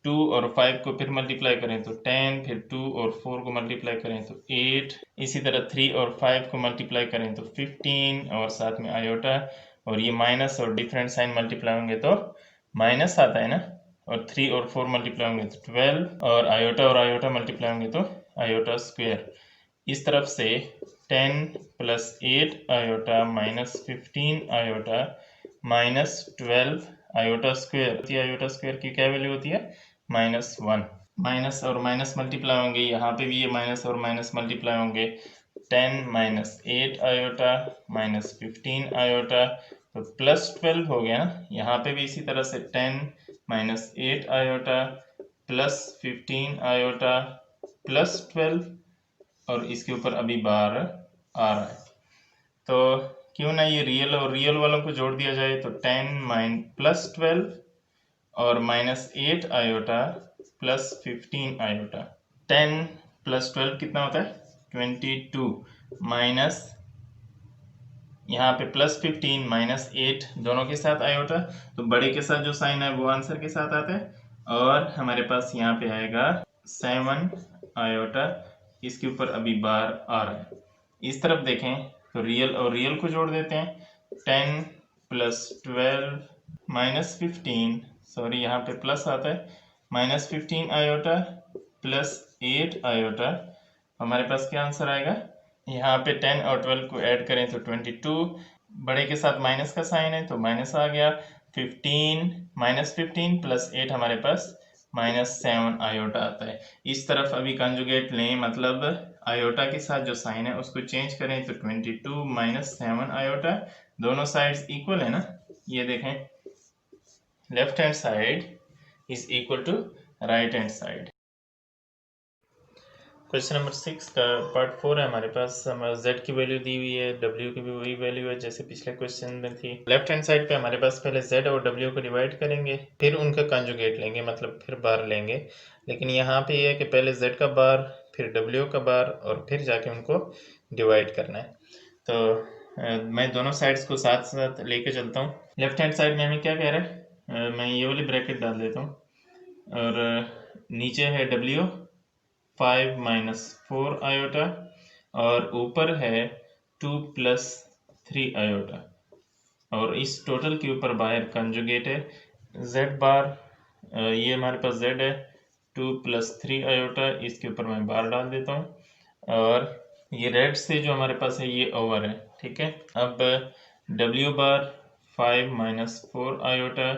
2 और 5 को फिर मल्टीप्लाई करें तो 10, फिर 2 और 4 को मल्टीप्लाई करें तो 8, इसी तरह 3 और 5 को मल्टीप्लाई करें तो 15, और साथ में आयोटा, और ये माइनस और डिफरेंट साइन मल्टीप्लाई होंगे तो माइनस आता है ना, और 3 और 4 मल्टीप्लाई होंगे तो 12, और आयोटा मल्टीप्लाई होंगे तो आयोटा स्क्वायर। इस तरफ से 10 + 8 iota -15 iota -12 iota square. Iota square की क्या वैल्यू होती है -1। माइनस और माइनस मल्टीप्लाई होंगे, यहाँ पे भी ये माइनस और माइनस मल्टीप्लाई होंगे। 10 - 8 आयोटा -15 आयोटा तो +12 हो गया ना, यहाँ पे भी इसी तरह से 10 - 8 आयोटा +15 आयोटा +12, और इसके ऊपर अभी बार आ रहा है, तो क्यों ना ये रियल और रियल वालों को जोड़ दिया जाए, तो 10 +12 और -8 आयोटा +15 आयोटा। 10 + 12 कितना होता है 22, माइनस यहाँ पे +15 -8 दोनों के साथ आयोटा, तो बड़े के साथ जो साइन है वो आंसर के साथ आता है, और हमारे पास यहाँ पे आएगा 7 आयोटा, इसके ऊपर अभी बार आ रहा है। इस तरफ देखें तो रियल और रियल को जोड़ देते हैं, 10 + 12 -15, सॉरी यहाँ पे प्लस आता है, -15 आयोटा +8 आयोटा, हमारे पास क्या आंसर आएगा, यहाँ पे 10 और 12 को ऐड करें तो 22, बड़े के साथ माइनस का साइन है तो माइनस आ गया, 15 -15 +8 हमारे पास -7 आयोटा आता है। इस तरफ अभी कंजुगेट लें, मतलब आयोटा के साथ जो साइन है उसको चेंज करें तो 22 माइनस 7 आयोटा, दोनों साइड्स इक्वल है ना, ये देखें left hand side is equal to right hand side. Question number 6 का पार्ट 4 है हमारे पास। हमारा z की वैल्यू दी हुई है, w की भी वही वैल्यू है जैसे पिछले क्वेश्चन में थी। लेफ्ट हैंड साइड पे हमारे पास पहले z और w को डिवाइड करेंगे, फिर उनका कंजुगेट लेंगे, मतलब फिर बार लेंगे। लेकिन यहाँ पे ये है कि पहले z का बार, फिर w का बार, और फिर जाके उनको डिवाइड करना है। तो मैं दोनों साइड्स को साथ साथ लेके चलता हूँ। लेफ्ट हैंड साइड में हमें क्या कह रहा है, मैं ये वाली ब्रैकेट डाल देता हूँ, और नीचे है w 5 माइनस 4 आयोटा, और ऊपर है 2 प्लस 3 आयोटा, और इस टोटल के ऊपर बाहर कंजुगेट है z बार, ये हमारे पास z है 2 प्लस 3 आयोटा, इसके ऊपर मैं बार डाल देता हूँ, और ये रेड से जो हमारे पास है ये ओवर है, ठीक है। अब w बार 5 माइनस 4 आयोटा,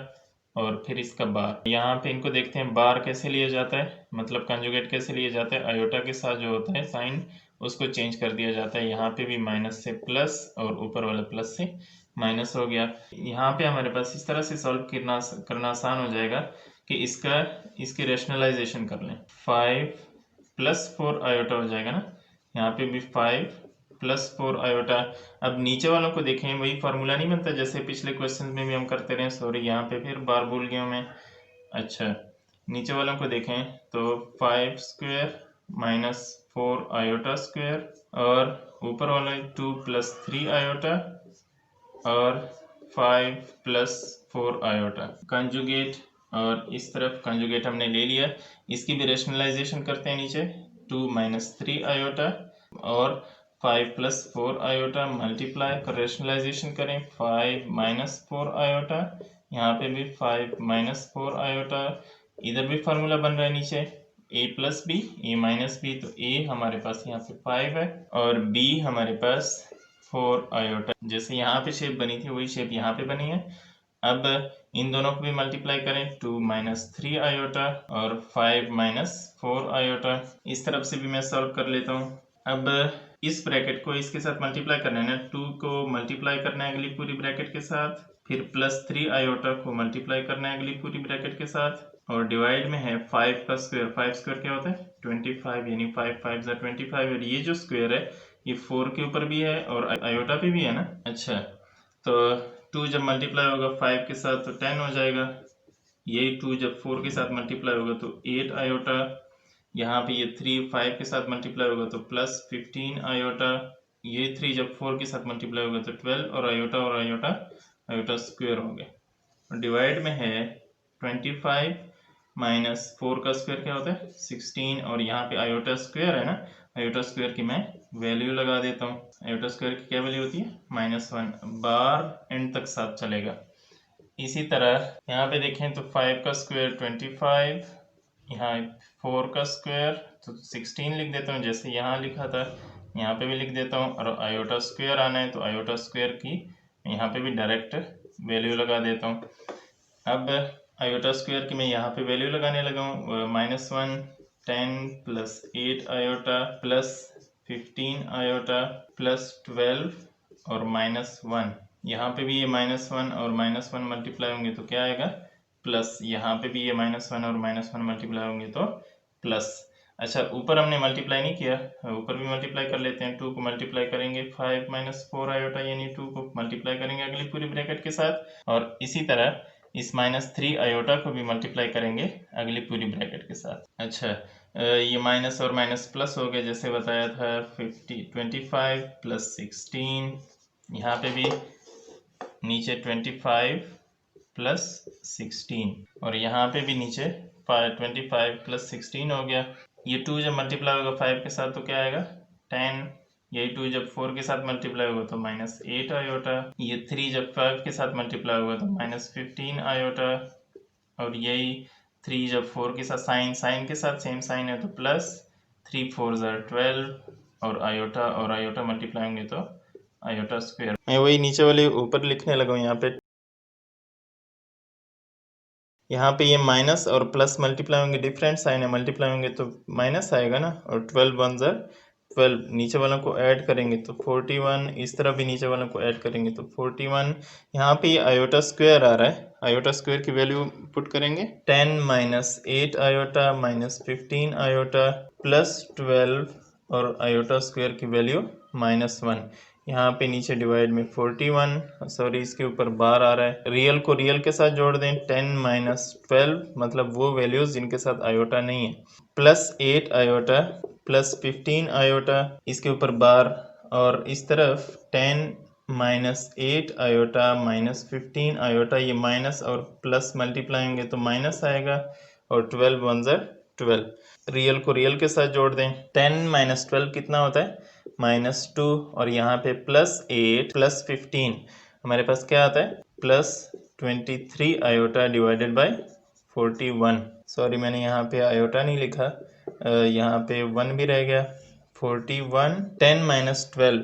और फिर इसका बार, यहाँ पे इनको देखते हैं बार कैसे लिया जाता है, मतलब कंजुगेट कैसे लिया जाता है। आयोटा के साथ जो होता है साइन उसको चेंज कर दिया जाता है, यहाँ पे भी माइनस से प्लस और ऊपर वाला प्लस से माइनस हो गया। यहाँ पे हमारे पास इस तरह से सॉल्व करना आसान हो जाएगा कि इसकी रेशनलाइजेशन कर लें। 5 प्लस 4 आयोटा हो जाएगा ना, यहाँ पे भी 5 प्लस 4 आयोटा। अब नीचे वालों को देखें, वही फार्मूला नहीं बनता जैसे पिछले क्वेश्चन में भी हम करते रहे। सॉरी, यहाँ पे फिर बार भूल गया मैं। अच्छा, नीचे वालों को देखें तो 5 स्क्वायर माइनस 4 आयोटा स्क्वायर, और ऊपर वाले 2 प्लस 3 आयोटा, और 5 प्लस 4 आयोटा कंजुगेट, और इस तरफ कंजुगेट हमने ले लिया। इसकी भी रेशनलाइजेशन करते हैं, नीचे 2 माइनस 3 आयोटा और 5 प्लस 4 आयोटा मल्टीप्लाई कर रेशनलाइजेशन करें, 5 माइनस 4 आयोटा, यहाँ पे भी 5 माइनस 4 आयोटा। इधर भी फार्मूला बन रहा है नीचे a plus B, A minus B, तो a हमारे पास यहाँ पे 5 है और b हमारे पास 4 आयोटा। जैसे यहाँ पे शेप बनी थी वही शेप यहाँ पे बनी है। अब इन दोनों को भी मल्टीप्लाई करें, 2 माइनस 3 आयोटा और 5 माइनस 4 आयोटा। इस तरफ से भी मैं सॉल्व कर लेता हूँ। अब इस ब्रैकेट को इसके साथ मल्टीप्लाई करना है ना, 2 को मल्टीप्लाई करना है अगली पूरी ब्रैकेट के साथ, फिर प्लस 3 आयोटा को मल्टीप्लाई करना है अगली पूरी ब्रैकेट के साथ, और डिवाइड में है 5 का स्क्वायर। 5 स्क्वायर क्या होता है 25, यानी 5 5 25, और ये जो स्क्वायर है ये 4 के ऊपर भी है और आयोटा पे भी है ना। अच्छा, तो 2 जब मल्टीप्लाई होगा 5 के साथ तो 10 हो जाएगा, यही 2 जब 4 के साथ मल्टीप्लाई होगा तो 8 आयोटा, यहाँ पे ये 3 5 के साथ मल्टीप्लाई होगा तो प्लस 15 आयोटा, ये 3 जब 4 के साथ मल्टीप्लाई होगा तो 12, और आयोटा स्क्वायर हो गया। डिवाइड में है 25 माइनस 4 का स्क्वायर क्या होता है 16, और यहाँ पे आयोटा स्क्वायर है ना, आयोटा स्क्वायर की मैं वैल्यू लगा देता हूँ। आयोटा स्क्वायर की क्या वैल्यू होती है -1, बार एंड तक साथ चलेगा। इसी तरह यहाँ पे देखें तो 5 का स्क्वायर 25, यहाँ 4 का स्क्वायर तो 16 लिख देता हूँ जैसे यहाँ लिखा था, यहाँ पे भी लिख देता हूँ, और आयोटा स्क्वायर आना है तो आयोटा स्क्वायर की यहाँ पे भी डायरेक्ट वैल्यू लगा देता हूँ। अब आयोटा स्क्वायर की मैं यहाँ पे वैल्यू लगाने लगा हूँ, -1 10 plus 8 iota plus 15 iota plus 12 और -1, यहाँ पे भी ये -1 और -1 मल्टीप्लाई होंगे तो क्या आएगा प्लस, यहाँ पे भी ये -1 और -1 मल्टीप्लाई होंगे तो प्लस। अच्छा, ऊपर हमने मल्टीप्लाई नहीं किया, ऊपर भी मल्टीप्लाई कर लेते हैं। 2 को मल्टीप्लाई करेंगे 5 माइनस 4 आयोटा, यानी 2 को मल्टीप्लाई करेंगे अगली पूरी ब्रैकेट के साथ, और इसी तरह इस -3 आयोटा को भी मल्टीप्लाई करेंगे अगली पूरी ब्रैकेट के साथ। अच्छा, ये माइनस और माइनस प्लस हो गए जैसे बताया था, 25 प्लस 16, यहाँ पे भी नीचे 25 प्लस 16, और यहाँ पे भी नीचे 25 प्लस 16 हो गया। ये 2 जब मल्टीप्लाई होगा 5 के साथ तो क्या आएगा 10, यही 2 जब 4 के साथ मल्टीप्लाई होगा तो -8 आयोटा, ये 3 जब 5 के साथ मल्टीप्लाई होगा तो -15 आयोटा, और यही 3 जब 4 के साथ साइन के साथ सेम साइन है तो प्लस 3 4 12, और आयोटा मल्टीप्लाई होंगे तो आयोटा स्क्वायर। मैं वही नीचे वाले ऊपर लिखने लगा हूँ। यहाँ पे ये माइनस और प्लस मल्टीप्लाई होंगे, डिफरेंट साइन है, मल्टीप्लाई होंगे तो माइनस आएगा ना, और 12 1 12 नीचे वालों को ऐड करेंगे तो 41, इस तरफ भी नीचे वालों को ऐड करेंगे तो 41। यहाँ पे ये आयोटा स्क्वायर आ रहा है, आयोटा स्क्वायर की वैल्यू पुट करेंगे 10 minus 8 iota minus 15 iota plus 12 और आयोटा स्क्वायर की वैल्यू -1। यहाँ पे नीचे डिवाइड में 41, सॉरी इसके ऊपर बार आ रहा है, रियल को रियल के साथ जोड़ दें 10 माइनस 12 मतलब वो वैल्यूज जिनके साथ आयोटा नहीं है, प्लस 8 आयोटा प्लस 15 आयोटा इसके ऊपर बार, और इस तरफ 10 माइनस 8 आयोटा माइनस 15 आयोटा, ये माइनस और प्लस मल्टीप्लाई होंगे तो माइनस आएगा, और 12 वन ज़र 12। रियल को रियल के साथ जोड़ दें 10 माइनस 12 कितना होता है -2, और यहाँ पे प्लस 8 प्लस 15 हमारे पास क्या आता है plus 23 iota divided by 41। Sorry मैंने यहाँ पे आयोटा नहीं लिखा, यहाँ पे 1 भी रह गया। 41 10 माइनस 12,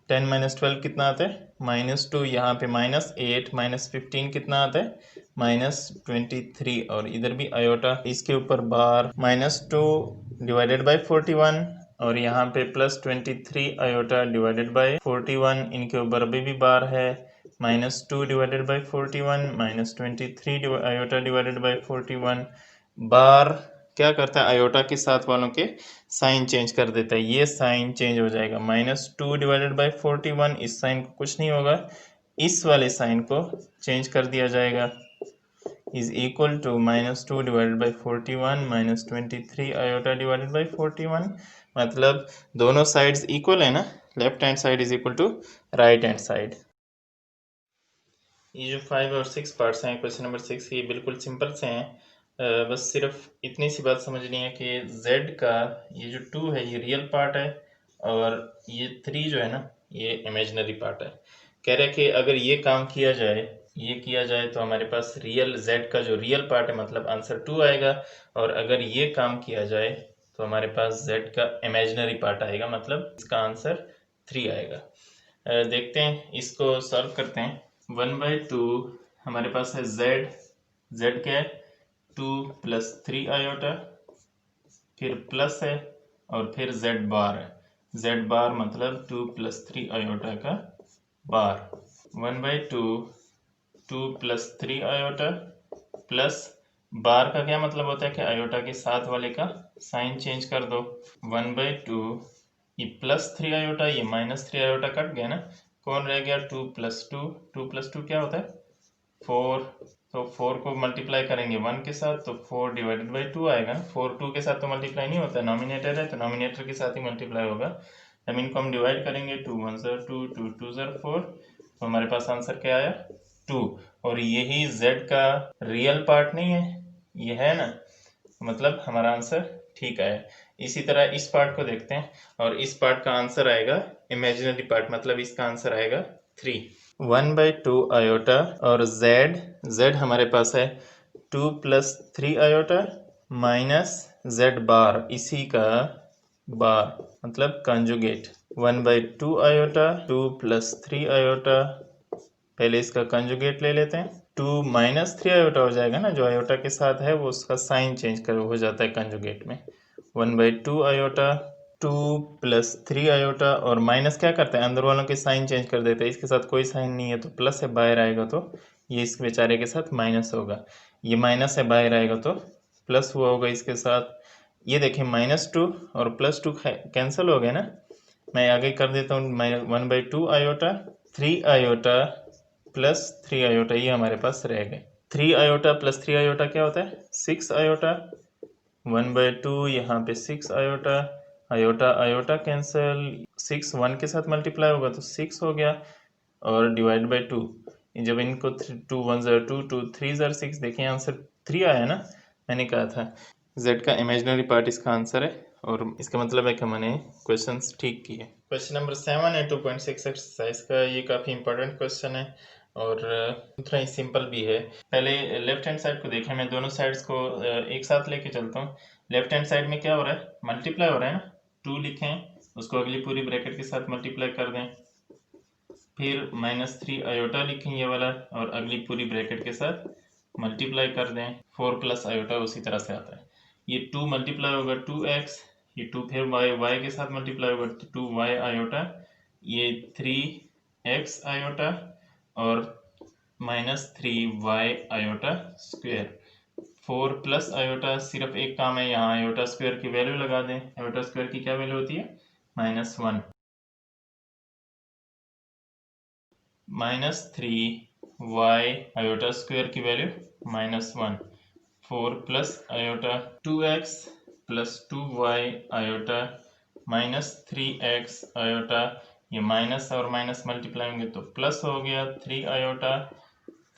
10 माइनस 12 कितना आता है -2, यहाँ पे -8 माइनस 15 कितना आता है -23, और इधर भी आयोटा इसके ऊपर बार -2 डिवाइडेड बाय 41, और यहाँ पे प्लस 23 आयोटा डिवाइडेड बाय 41, इनके ऊपर अभी भी बार है -2 divided by 41 -23 iota divided by 41। बार क्या करता है आयोटा के साथ वालों के साइन चेंज कर देता है, ये साइन चेंज हो जाएगा -2 डिवाइडेड बाय 41, इस साइन को कुछ नहीं होगा, इस वाले साइन को चेंज कर दिया जाएगा, is equal to -2 divided by 41 -23 iota divided by 41। मतलब दोनों साइड्स इक्वल है ना, left hand side is equal to right hand side. ये जो 5 और 6 पार्ट्स हैं क्वेश्चन नंबर 6 ये बिल्कुल सिंपल से हैं, बस सिर्फ इतनी सी बात समझनी है कि z का ये जो 2 है ये रियल पार्ट है, और ये 3 जो है ना ये इमेजिनरी पार्ट है। कह रहे हैं कि अगर ये काम किया जाए, ये किया जाए तो हमारे पास रियल z का जो रियल पार्ट है मतलब आंसर 2 आएगा, और अगर ये काम किया जाए तो हमारे पास z का इमेजिनरी पार्ट आएगा मतलब इसका आंसर 3 आएगा। देखते हैं इसको सॉल्व करते हैं। 1/2 हमारे पास है z क्या है 2 प्लस 3 आयोटा, फिर प्लस है और फिर z बार है, z बार मतलब 2 प्लस 3 आयोटा का बार। 1/2 2 प्लस 3 आयोटा प्लस बार का क्या मतलब होता है कि आयोटा के साथ वाले का साइन चेंज कर दो। 1/2 ये प्लस 3 आयोटा ये -3 आयोटा कट गया ना, कौन रह गया 2 प्लस 2, 2 प्लस 2 क्या होता है 4, तो 4 को मल्टीप्लाई करेंगे 1 के साथ तो 4 डिवाइडेड बाई 2 आएगा ना, 4 2 के साथ तो मल्टीप्लाई नहीं होता, नॉमिनेटर है तो नॉमिनेटर के साथ ही मल्टीप्लाई होगा। जब इनको हम डिवाइड करेंगे 2 1 ज़र 2 2 2 ज़र 4, तो हमारे पास आंसर क्या आया 2, और यही z का रियल पार्ट नहीं है ये है ना, मतलब हमारा आंसर ठीक आया। इसी तरह इस पार्ट को देखते हैं, और इस पार्ट का आंसर आएगा इमेजिनरी पार्ट मतलब इसका आंसर आएगा 3। 1/2 आयोटा और z हमारे पास है 2 प्लस 3 आयोटा माइनस z बार इसी का बार मतलब कंजुगेट। 1/2 आयोटा 2 प्लस 3 आयोटा, पहले इसका कंजुगेट ले लेते हैं, 2 -3 आयोटा हो जाएगा ना, जो आयोटा के साथ है वो उसका साइन चेंज कर हो जाता है कंजुगेट में। 1/2 आयोटा 2 प्लस 3 आयोटा, और माइनस क्या करता है अंदर वालों के साइन चेंज कर देता है, इसके साथ कोई साइन नहीं है तो प्लस है, बाहर आएगा तो ये इस बेचारे के साथ माइनस होगा, ये माइनस है बाहर आएगा तो प्लस हुआ होगा इसके साथ। ये देखें -2 और +2 कैंसिल हो गए ना, मैं आगे कर देता हूँ 1/2 आयोटा 3 आयोटा प्लस 3 आयोटा, ये हमारे पास रह गए। 3 आयोटा प्लस 3 आयोटा क्या होता है 6 आयोटा, 1/2 यहाँ पे 6 आयोटा, आयोटा आयोटा कैंसिल, 6 1 के साथ मल्टीप्लाई होगा तो 6 हो गया, और डिवाइड बाई 2, जब इनको 2 1 ज़र 2 2 3 ज़र 6, देखें आंसर 3 आया ना, मैंने कहा था z का इमेजिनरी पार्ट इसका आंसर है, और इसका मतलब है कि मैंने क्वेश्चंस ठीक किए। क्वेश्चन नंबर 7 है 2.6 एक्सरसाइज का, ये काफ़ी इंपॉर्टेंट क्वेश्चन है और उतना ही सिंपल भी है। पहले लेफ्ट हैंड साइड को देखें, मैं दोनों साइड्स को एक साथ लेके चलता हूँ। लेफ्ट हैंड साइड में क्या हो रहा है मल्टीप्लाई हो रहा है ना, 2 लिखें उसको अगली पूरी ब्रैकेट के साथ मल्टीप्लाई कर दें, फिर -3 आयोटा लिखें ये वाला और अगली पूरी ब्रैकेट के साथ मल्टीप्लाई कर दें, 4 प्लस आयोटा उसी तरह से आता है। ये 2 मल्टीप्लाई होगा 2x, ये 2 फिर y के साथ मल्टीप्लाई होगा तो 2y आयोटा, ये 3x आयोटा और -3y iota square. 4 plus iota, सिर्फ एक काम है यहाँ आयोटा स्क्वायर की वैल्यू लगा दें। आयोटा स्क्वायर की क्या वैल्यू होती है? -1। -3y आयोटा स्क्वायर की value -1। 4 plus iota 2x plus 2y iota -3x iota, ये माइनस और माइनस मल्टीप्लाई होंगे तो प्लस हो गया 3 आयोटा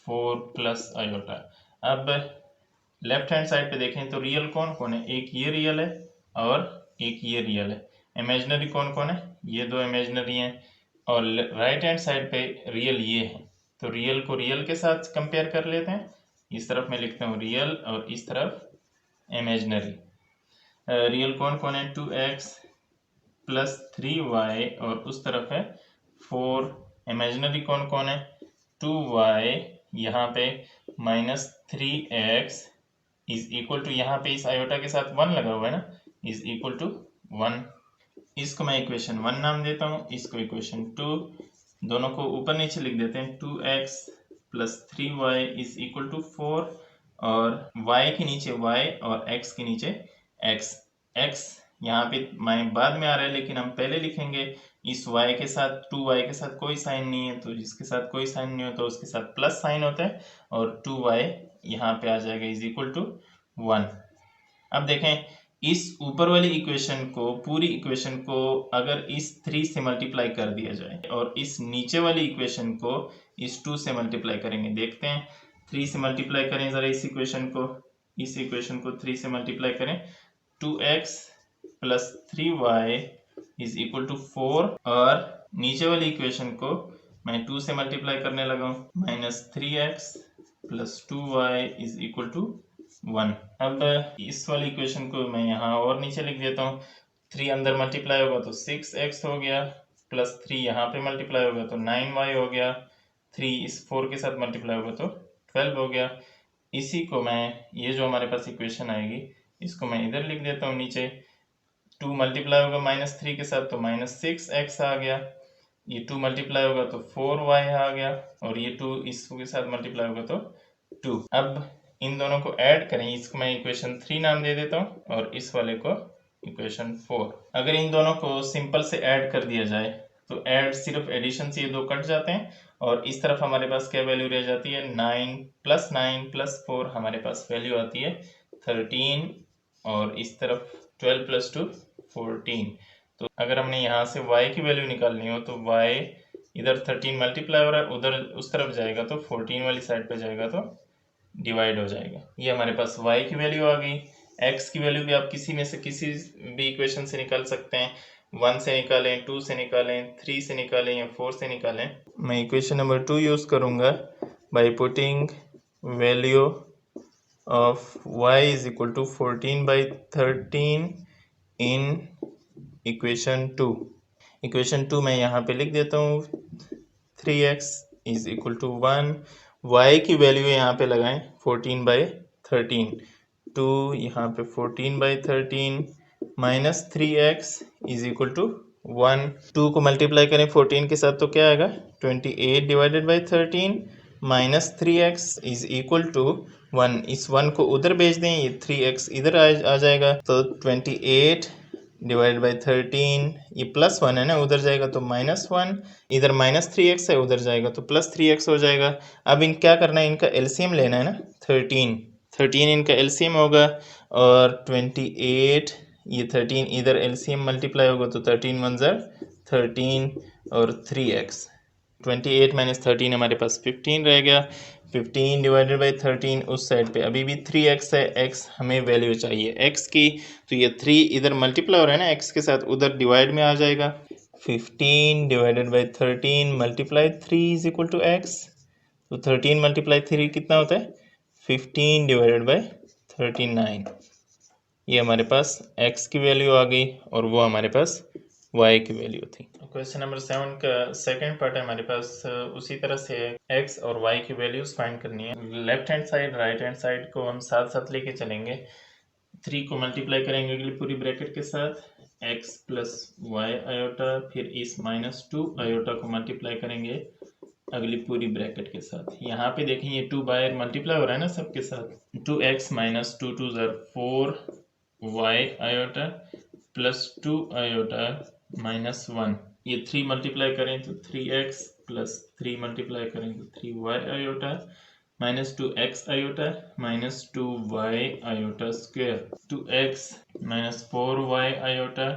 4 प्लस आयोटा। अब लेफ्ट हैंड साइड पे देखें तो रियल कौन कौन है? एक ये रियल है और एक ये रियल है। इमेजिनरी कौन कौन है? ये दो इमेजिनरी हैं। और राइट हैंड साइड पे रियल ये है, तो रियल को रियल के साथ कंपेयर कर लेते हैं। इस तरफ मैं लिखता हूँ रियल और इस तरफ इमेजिनरी। रियल कौन कौन है? 2x प्लस 3y और उस तरफ है 4। इमेजिनरी कौन कौन है? 2y, यहाँ पे -3x इज इक्वल टू, यहाँ पे इस आयोटा के साथ 1 लगा हुआ है ना, इज इक्वल टू 1। इसको मैं इक्वेशन 1 नाम देता हूँ, इसको इक्वेशन 2। दोनों को ऊपर नीचे लिख देते हैं। 2x plus 3y is equal to 4 और y के नीचे y और x के नीचे x। x यहाँ पे बाद में आ रहा है लेकिन हम पहले लिखेंगे। इस y के साथ 2y के साथ कोई साइन नहीं है तो जिसके साथ कोई साइन नहीं होता तो उसके साथ प्लस साइन होता है और 2y यहाँ पे आ जाएगा इज इक्वल टू 1। अब देखें इस ऊपर वाली इक्वेशन को, पूरी इक्वेशन को अगर इस 3 से मल्टीप्लाई कर दिया जाए और इस नीचे वाली इक्वेशन को इस 2 से मल्टीप्लाई करेंगे। देखते हैं 3 से मल्टीप्लाई करें ज़रा इस इक्वेशन को 3 से मल्टीप्लाई करें। 2x plus 3y is equal to 4 और नीचे वाली इक्वेशन को मैं 2 से मल्टीप्लाई करने लगा हूँ। -3x plus 2y is equal to 1। अब इस वाली इक्वेशन को मैं यहाँ और नीचे लिख देता हूँ। 3 अंदर मल्टीप्लाई होगा तो 6x हो गया, प्लस 3 यहाँ पे मल्टीप्लाई होगा तो 9y हो गया, 3 इस 4 के साथ मल्टीप्लाई होगा तो 12 हो गया। इसी को मैं, ये जो हमारे पास इक्वेशन आएगी इसको मैं इधर लिख देता हूँ नीचे। 2 मल्टीप्लाई होगा -3 के साथ तो -6x आ गया, ये 2 मल्टीप्लाई होगा तो 4y आ गया और ये 2 इसके साथ मल्टीप्लाई होगा तो 2। अब इन दोनों को ऐड करें, इसको मैं इक्वेशन 3 नाम दे देता हूँ और इस वाले को इक्वेशन 4। अगर इन दोनों को सिंपल से ऐड कर दिया जाए तो ऐड, सिर्फ एडिशन से ये दो कट जाते हैं और इस तरफ हमारे पास क्या वैल्यू रह जाती है? 9 प्लस 4 हमारे पास वैल्यू आती है 13 और इस तरफ 12 प्लस 2 14। तो अगर हमने यहाँ से y की वैल्यू निकालनी हो तो y इधर 13 मल्टीप्लाई हो रहा है, उधर उस तरफ जाएगा तो 14 वाली साइड पे जाएगा तो डिवाइड हो जाएगा। ये हमारे पास y की वैल्यू आ गई। x की वैल्यू भी आप किसी में से किसी भी इक्वेशन से निकाल सकते हैं। 1 से निकालें, 2 से निकालें, 3 से निकालें या 4 से निकालें। मैं इक्वेशन नंबर 2 यूज़ करूँगा by putting value of y is equal to 14/13 in equation 2। Equation 2 मैं यहाँ पे लिख देता हूँ 3x is equal to 1। y की वैल्यू यहाँ पे लगाएं 14/13, 2 यहाँ पे 14/13 -3x इज इक्वल टू 1। 2 को मल्टीप्लाई करें 14 के साथ तो क्या आएगा? 28/13 -3x इज इक्वल टू 1। इस 1 को उधर भेज दें, ये 3x इधर आ जाएगा तो 28/13, ये +1 है ना, उधर जाएगा तो -1, इधर -3x है उधर जाएगा तो +3x हो जाएगा। अब इन क्या करना है, इनका एलसीएम लेना है ना। 13 इनका एलसीएम होगा और 28, ये 13 इधर एलसीएम मल्टीप्लाई होगा तो 13 1 13 और 3x। 28 - 13 हमारे पास 15 रह गया। 15/13 उस साइड पे अभी भी 3x है, x हमें वैल्यू चाहिए x की, तो ये 3 इधर मल्टीप्लाई हो रहा है ना x के साथ, उधर डिवाइड में आ जाएगा। 15/13 multiply 3 is equal to x, तो 13 मल्टीप्लाई 3 कितना होता है? 15/39। ये हमारे पास x की वैल्यू आ गई और वो हमारे पास y की वैल्यू थी। क्वेश्चन नंबर 7 का सेकंड पार्ट है हमारे पास, उसी तरह से x और y की वैल्यूज फाइंड करनी है। Left hand side right hand side को हम साथ साथ लेके चलेंगे। 3 को मल्टीप्लाई करेंगे अगली पूरी ब्रैकेट के साथ, x प्लस वाई आयोटा, फिर इस -2 आयोटा को मल्टीप्लाई करेंगे अगली पूरी ब्रैकेट के साथ। यहाँ पे देखें ये 2 बाय मल्टीप्लाई हो रहा है ना सबके साथ, 2x माइनस 2 2 ज़र 4 Y iota plus 2 iota minus 1, ये 3 मल्टीप्लाई करें तो 3x प्लस 3 मल्टीप्लाई करें तो 3y iota minus 2x iota minus 2y iota square, 2x minus 4y iota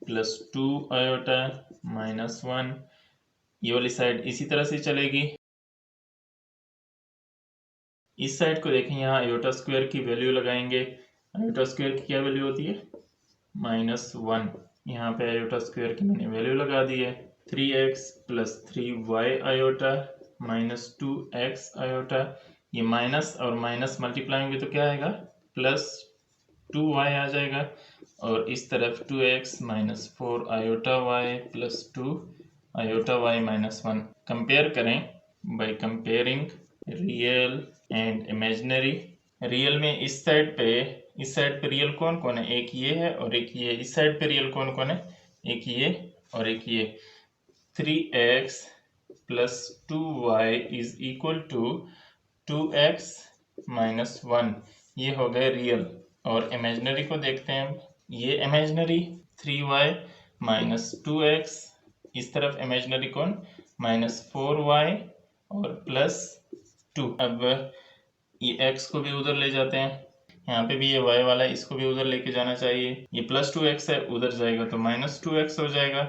plus 2 iota minus 1, ये वाली साइड इसी तरह से चलेगी। इस साइड को देखें, यहाँ आयोटा स्क्वायर की वैल्यू लगाएंगे। आयोटा स्क्वायर की क्या वैल्यू होती है? -1। यहाँ पे आयोटा स्क्वायर की मैंने वैल्यू लगा दी है। 3x plus 3y iota minus 2x iota, ये माइनस और माइनस मल्टीप्लाई होंगे तो क्या आएगा? प्लस 2y आ जाएगा। और इस तरफ 2x minus 4 iota y plus 2 iota y minus 1। Compare करें by comparing real and imaginary. Real में इस साइड पे रियल कौन कौन है? एक ये है और एक ये। इस साइड पे रियल कौन कौन है? एक ये और एक ये। 3x plus 2y is equal to 2x minus 1, ये हो गए रियल। और इमेजिनरी को देखते हैं हम। ये इमेजिनरी 3y माइनस 2x, इस तरफ इमेजिनरी कौन? -4y और प्लस 2। अब ये x को भी उधर ले जाते हैं, यहाँ पे भी ये y वाला है, इसको भी उधर लेके जाना चाहिए। ये प्लस 2x है, उधर जाएगा तो -2x हो जाएगा,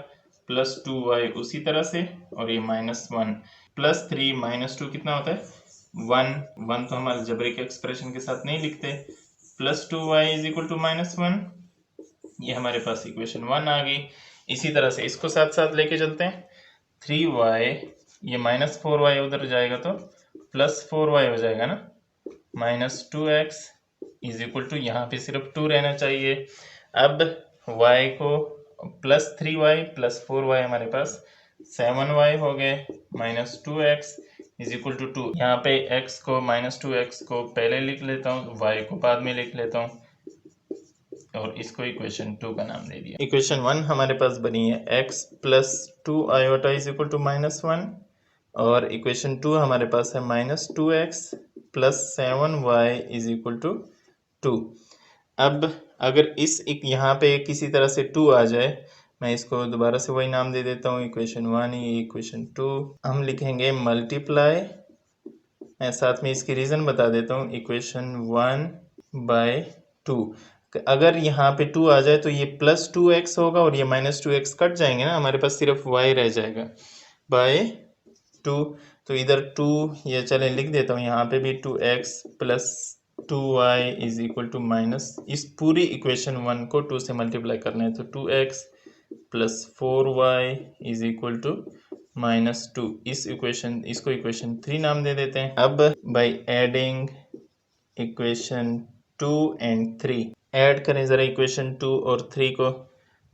प्लस 2y उसी तरह से, और ये -1 प्लस 3 -2 कितना होता है? 1 तो हम अलजेब्रिक एक्सप्रेशन के साथ नहीं लिखते। Plus 2y is equal to -1, ये हमारे पास इक्वेशन 1 आ गई। इसी तरह से इसको साथ साथ लेके चलते हैं। 3y, ये -4y उधर जाएगा तो प्लस 4y हो जाएगा ना, -2x इज इक्वल टू, यहाँ पे सिर्फ 2 रहना चाहिए। अब y को प्लस 3y प्लस 4y हमारे पास 7y हो गए, -2x इज इक्वल टू 2। यहाँ पे x को -2x को पहले लिख लेता हूँ, y को बाद में लिख लेता हूँ, और इसको इक्वेशन 2 का नाम दे दिया। इक्वेशन 1 हमारे पास बनी है x plus 2 iota is equal to -1, और इक्वेशन 2 हमारे पास है -2x plus 7y is equal to 2। अब अगर इस यहाँ पे किसी तरह से 2 आ जाए, मैं इसको दोबारा से वही नाम दे देता हूँ, इक्वेशन 1, ये इक्वेशन 2। हम लिखेंगे मल्टीप्लाई, मैं साथ में इसकी रीज़न बता देता हूँ, इक्वेशन 1/2। अगर यहाँ पे 2 आ जाए तो ये प्लस 2x होगा और ये -2x कट जाएंगे ना, हमारे पास सिर्फ y रह जाएगा बाय 2। तो इधर 2, ये चलें लिख देता हूँ, यहाँ पे भी 2x plus 2y is equal to minus, इस पूरी इक्वेशन 1 को 2 से मल्टीप्लाई करना है, तो 2x plus 4y is equal to -2। इसको इक्वेशन 3 नाम दे देते हैं। अब by adding equation 2 and 3, add करें ज़रा इक्वेशन 2 और 3 को,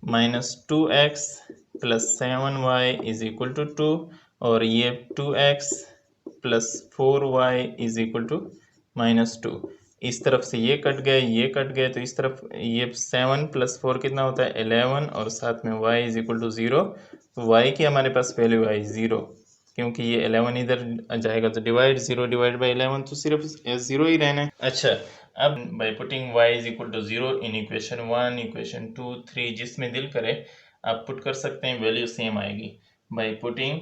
-2x plus 7y is equal to 2, और ये 2x plus 4y is equal to -2। इस तरफ से ये कट गए, ये कट गए, तो इस तरफ ये 7 प्लस 4 कितना होता है? 11, और साथ में y इज इक्वल टू 0। तो y की हमारे पास वैल्यू आई 0, क्योंकि ये 11 इधर जाएगा तो डिवाइड 0 डिवाइड बाई 11, तो सिर्फ 0 ही रहना है। अच्छा, अब by putting y is equal to 0 in equation 1, equation 2, 3, जिसमें दिल करे आप पुट कर सकते हैं, वैल्यू सेम आएगी। By putting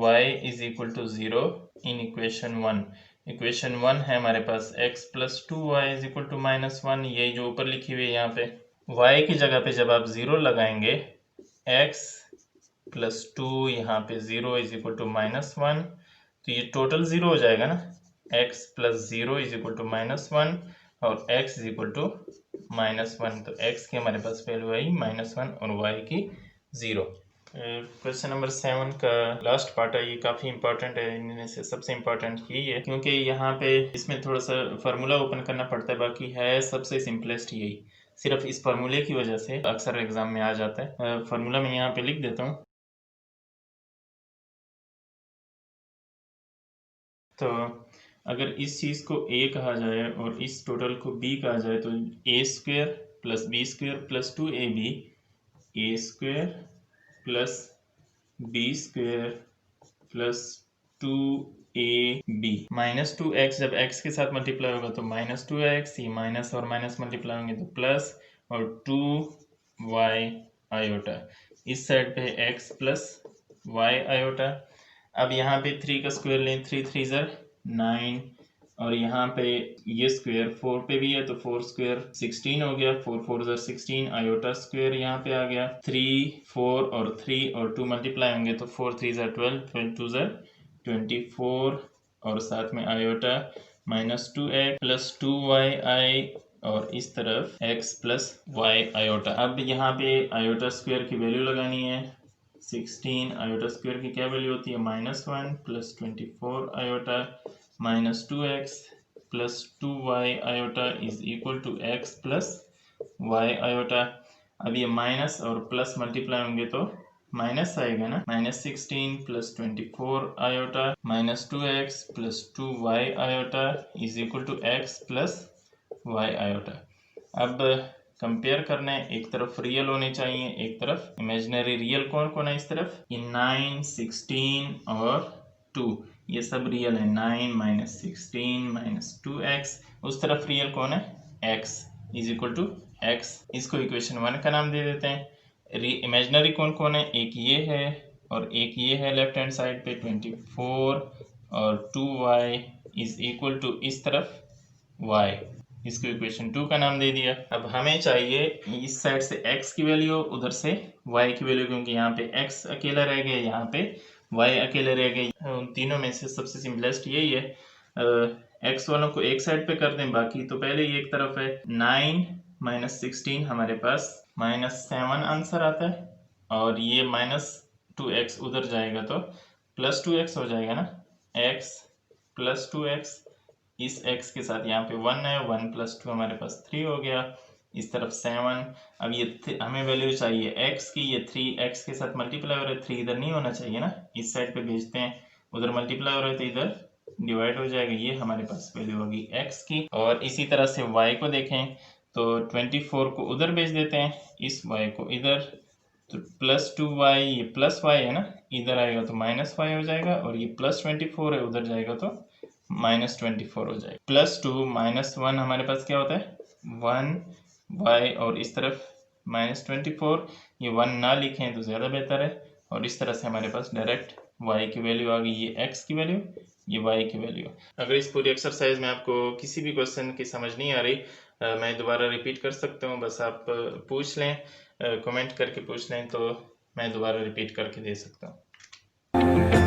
y is equal to 0 in equation 1, equation 1 है हमारे पास x plus 2y is equal to -1, ये जो ऊपर लिखी हुई है यहाँ पे, y की जगह पे जब आप 0 लगाएंगे, x प्लस 2 यहाँ पे 0 इज इक्वल टू -1, तो ये टोटल 0 हो जाएगा ना, x plus 0 is equal to -1 और x इज इक्वल टू -1, तो x की हमारे पास वैल्यू आई -1 और y की 0। क्वेश्चन नंबर 7 का लास्ट पार्ट है, ये काफ़ी इंपॉर्टेंट है, इनमें से सबसे इम्पॉर्टेंट यही है, क्योंकि यहाँ पे इसमें थोड़ा सा फार्मूला ओपन करना पड़ता है, बाकी है सबसे सिंपलेस्ट यही, सिर्फ इस फार्मूले की वजह से अक्सर एग्जाम में आ जाता है। फार्मूला मैं यहाँ पे लिख देता हूँ। तो अगर इस चीज़ को a कहा जाए और इस टोटल को b कहा जाए तो a square plus B square plus 2ab, a square plus B square plus 2ab minus 2x, जब x के साथ मल्टीप्लाई होगा तो माइनस 2x, ये माइनस और माइनस मल्टीप्लाई होंगे तो प्लस, और 2y आयोटा, इस साइड पे x प्लस y आयोटा। अब यहाँ पे 3 का स्क्वायर लें, 3 3 ज़र 9, और यहाँ पे ये स्क्वायर 4 पे भी है तो 4 स्क्वायर 16 हो गया, 4 4 ज़र 16, आयोटा स्क्वायर यहाँ पे आ गया, 3 4 और 3 और 2 मल्टीप्लाई होंगे तो 4 3 ज़र 12, 12 2 ज़र 24, और साथ में iota minus 2x plus 2yi, और इस तरफ x प्लस y आयोटा। अब यहाँ पे आयोटा स्क्वायर की वैल्यू लगानी है, 16 आयोटा स्क्वायर की क्या वैल्यू होती है, -1 plus 24 iota minus 2x plus 2y iota is equal to x plus y iota. अब ये माइनस और प्लस मल्टीप्लाई होंगे तो माइनस आएगा ना, -16 plus 24 iota minus 2x plus 2y iota is equal to x plus y iota. अब compare करना है, एक तरफ रियल होने चाहिए, एक तरफ इमेजिनरी। रियल कौन कौन है इस तरफ, ये 9 16 और 2, ये सब रियल है, 9 माइनस 16 माइनस 2x। उस तरफ रियल कौन है, x is equal to x। इसको इक्वेशन 1 का नाम दे देते हैं। इमेजिनरी कौन कौन है, एक ये है और एक ये है लेफ्ट हैंड साइड पे 24, और 2y इज इक्वल टू इस तरफ y, इसको इक्वेशन 2 का नाम दे दिया। अब हमें चाहिए इस साइड से x की वैल्यू, उधर से y की वैल्यू, क्योंकि यहाँ पे x अकेला रह गया, यहाँ पे y अकेले रह गई। उन तीनों में से सबसे सिंपलेस्ट यही है, x वालों को एक साइड पे कर दें, बाकी तो पहले ही एक तरफ है। 9 माइनस 16 हमारे पास -7 आंसर आता है, और ये -2x उधर जाएगा तो प्लस 2x हो जाएगा ना, x प्लस 2x, इस x के साथ यहाँ पे 1 है, 1 प्लस 2 हमारे पास 3 हो गया, इस तरफ 7। अब ये हमें वैल्यू चाहिए x की, ये 3x के साथ मल्टीप्लाई हो रहा है, 3 इधर नहीं होना चाहिए ना, इस साइड पे भेजते हैं, उधर मल्टीप्लाई हो रहा है तो इधर डिवाइड हो जाएगा, ये हमारे पास वैल्यू होगी x की। और इसी तरह से y को देखें तो 24 को उधर भेज देते हैं, इस y को इधर, तो प्लस 2y, ये प्लस y है ना, इधर आएगा तो माइनस y हो जाएगा, और ये प्लस 24 है, उधर जाएगा तो -24 हो जाएगा। +2 -1 हमारे पास क्या होता है, 1y, और इस तरफ -24, ये 1 ना लिखें तो ज़्यादा बेहतर है, और इस तरह से हमारे पास डायरेक्ट y की वैल्यू आ गई, ये x की वैल्यू, ये y की वैल्यू। अगर इस पूरी एक्सरसाइज में आपको किसी भी क्वेश्चन की समझ नहीं आ रही, मैं दोबारा रिपीट कर सकता हूँ, बस आप पूछ लें, कमेंट करके पूछ लें तो मैं दोबारा रिपीट करके दे सकता हूँ।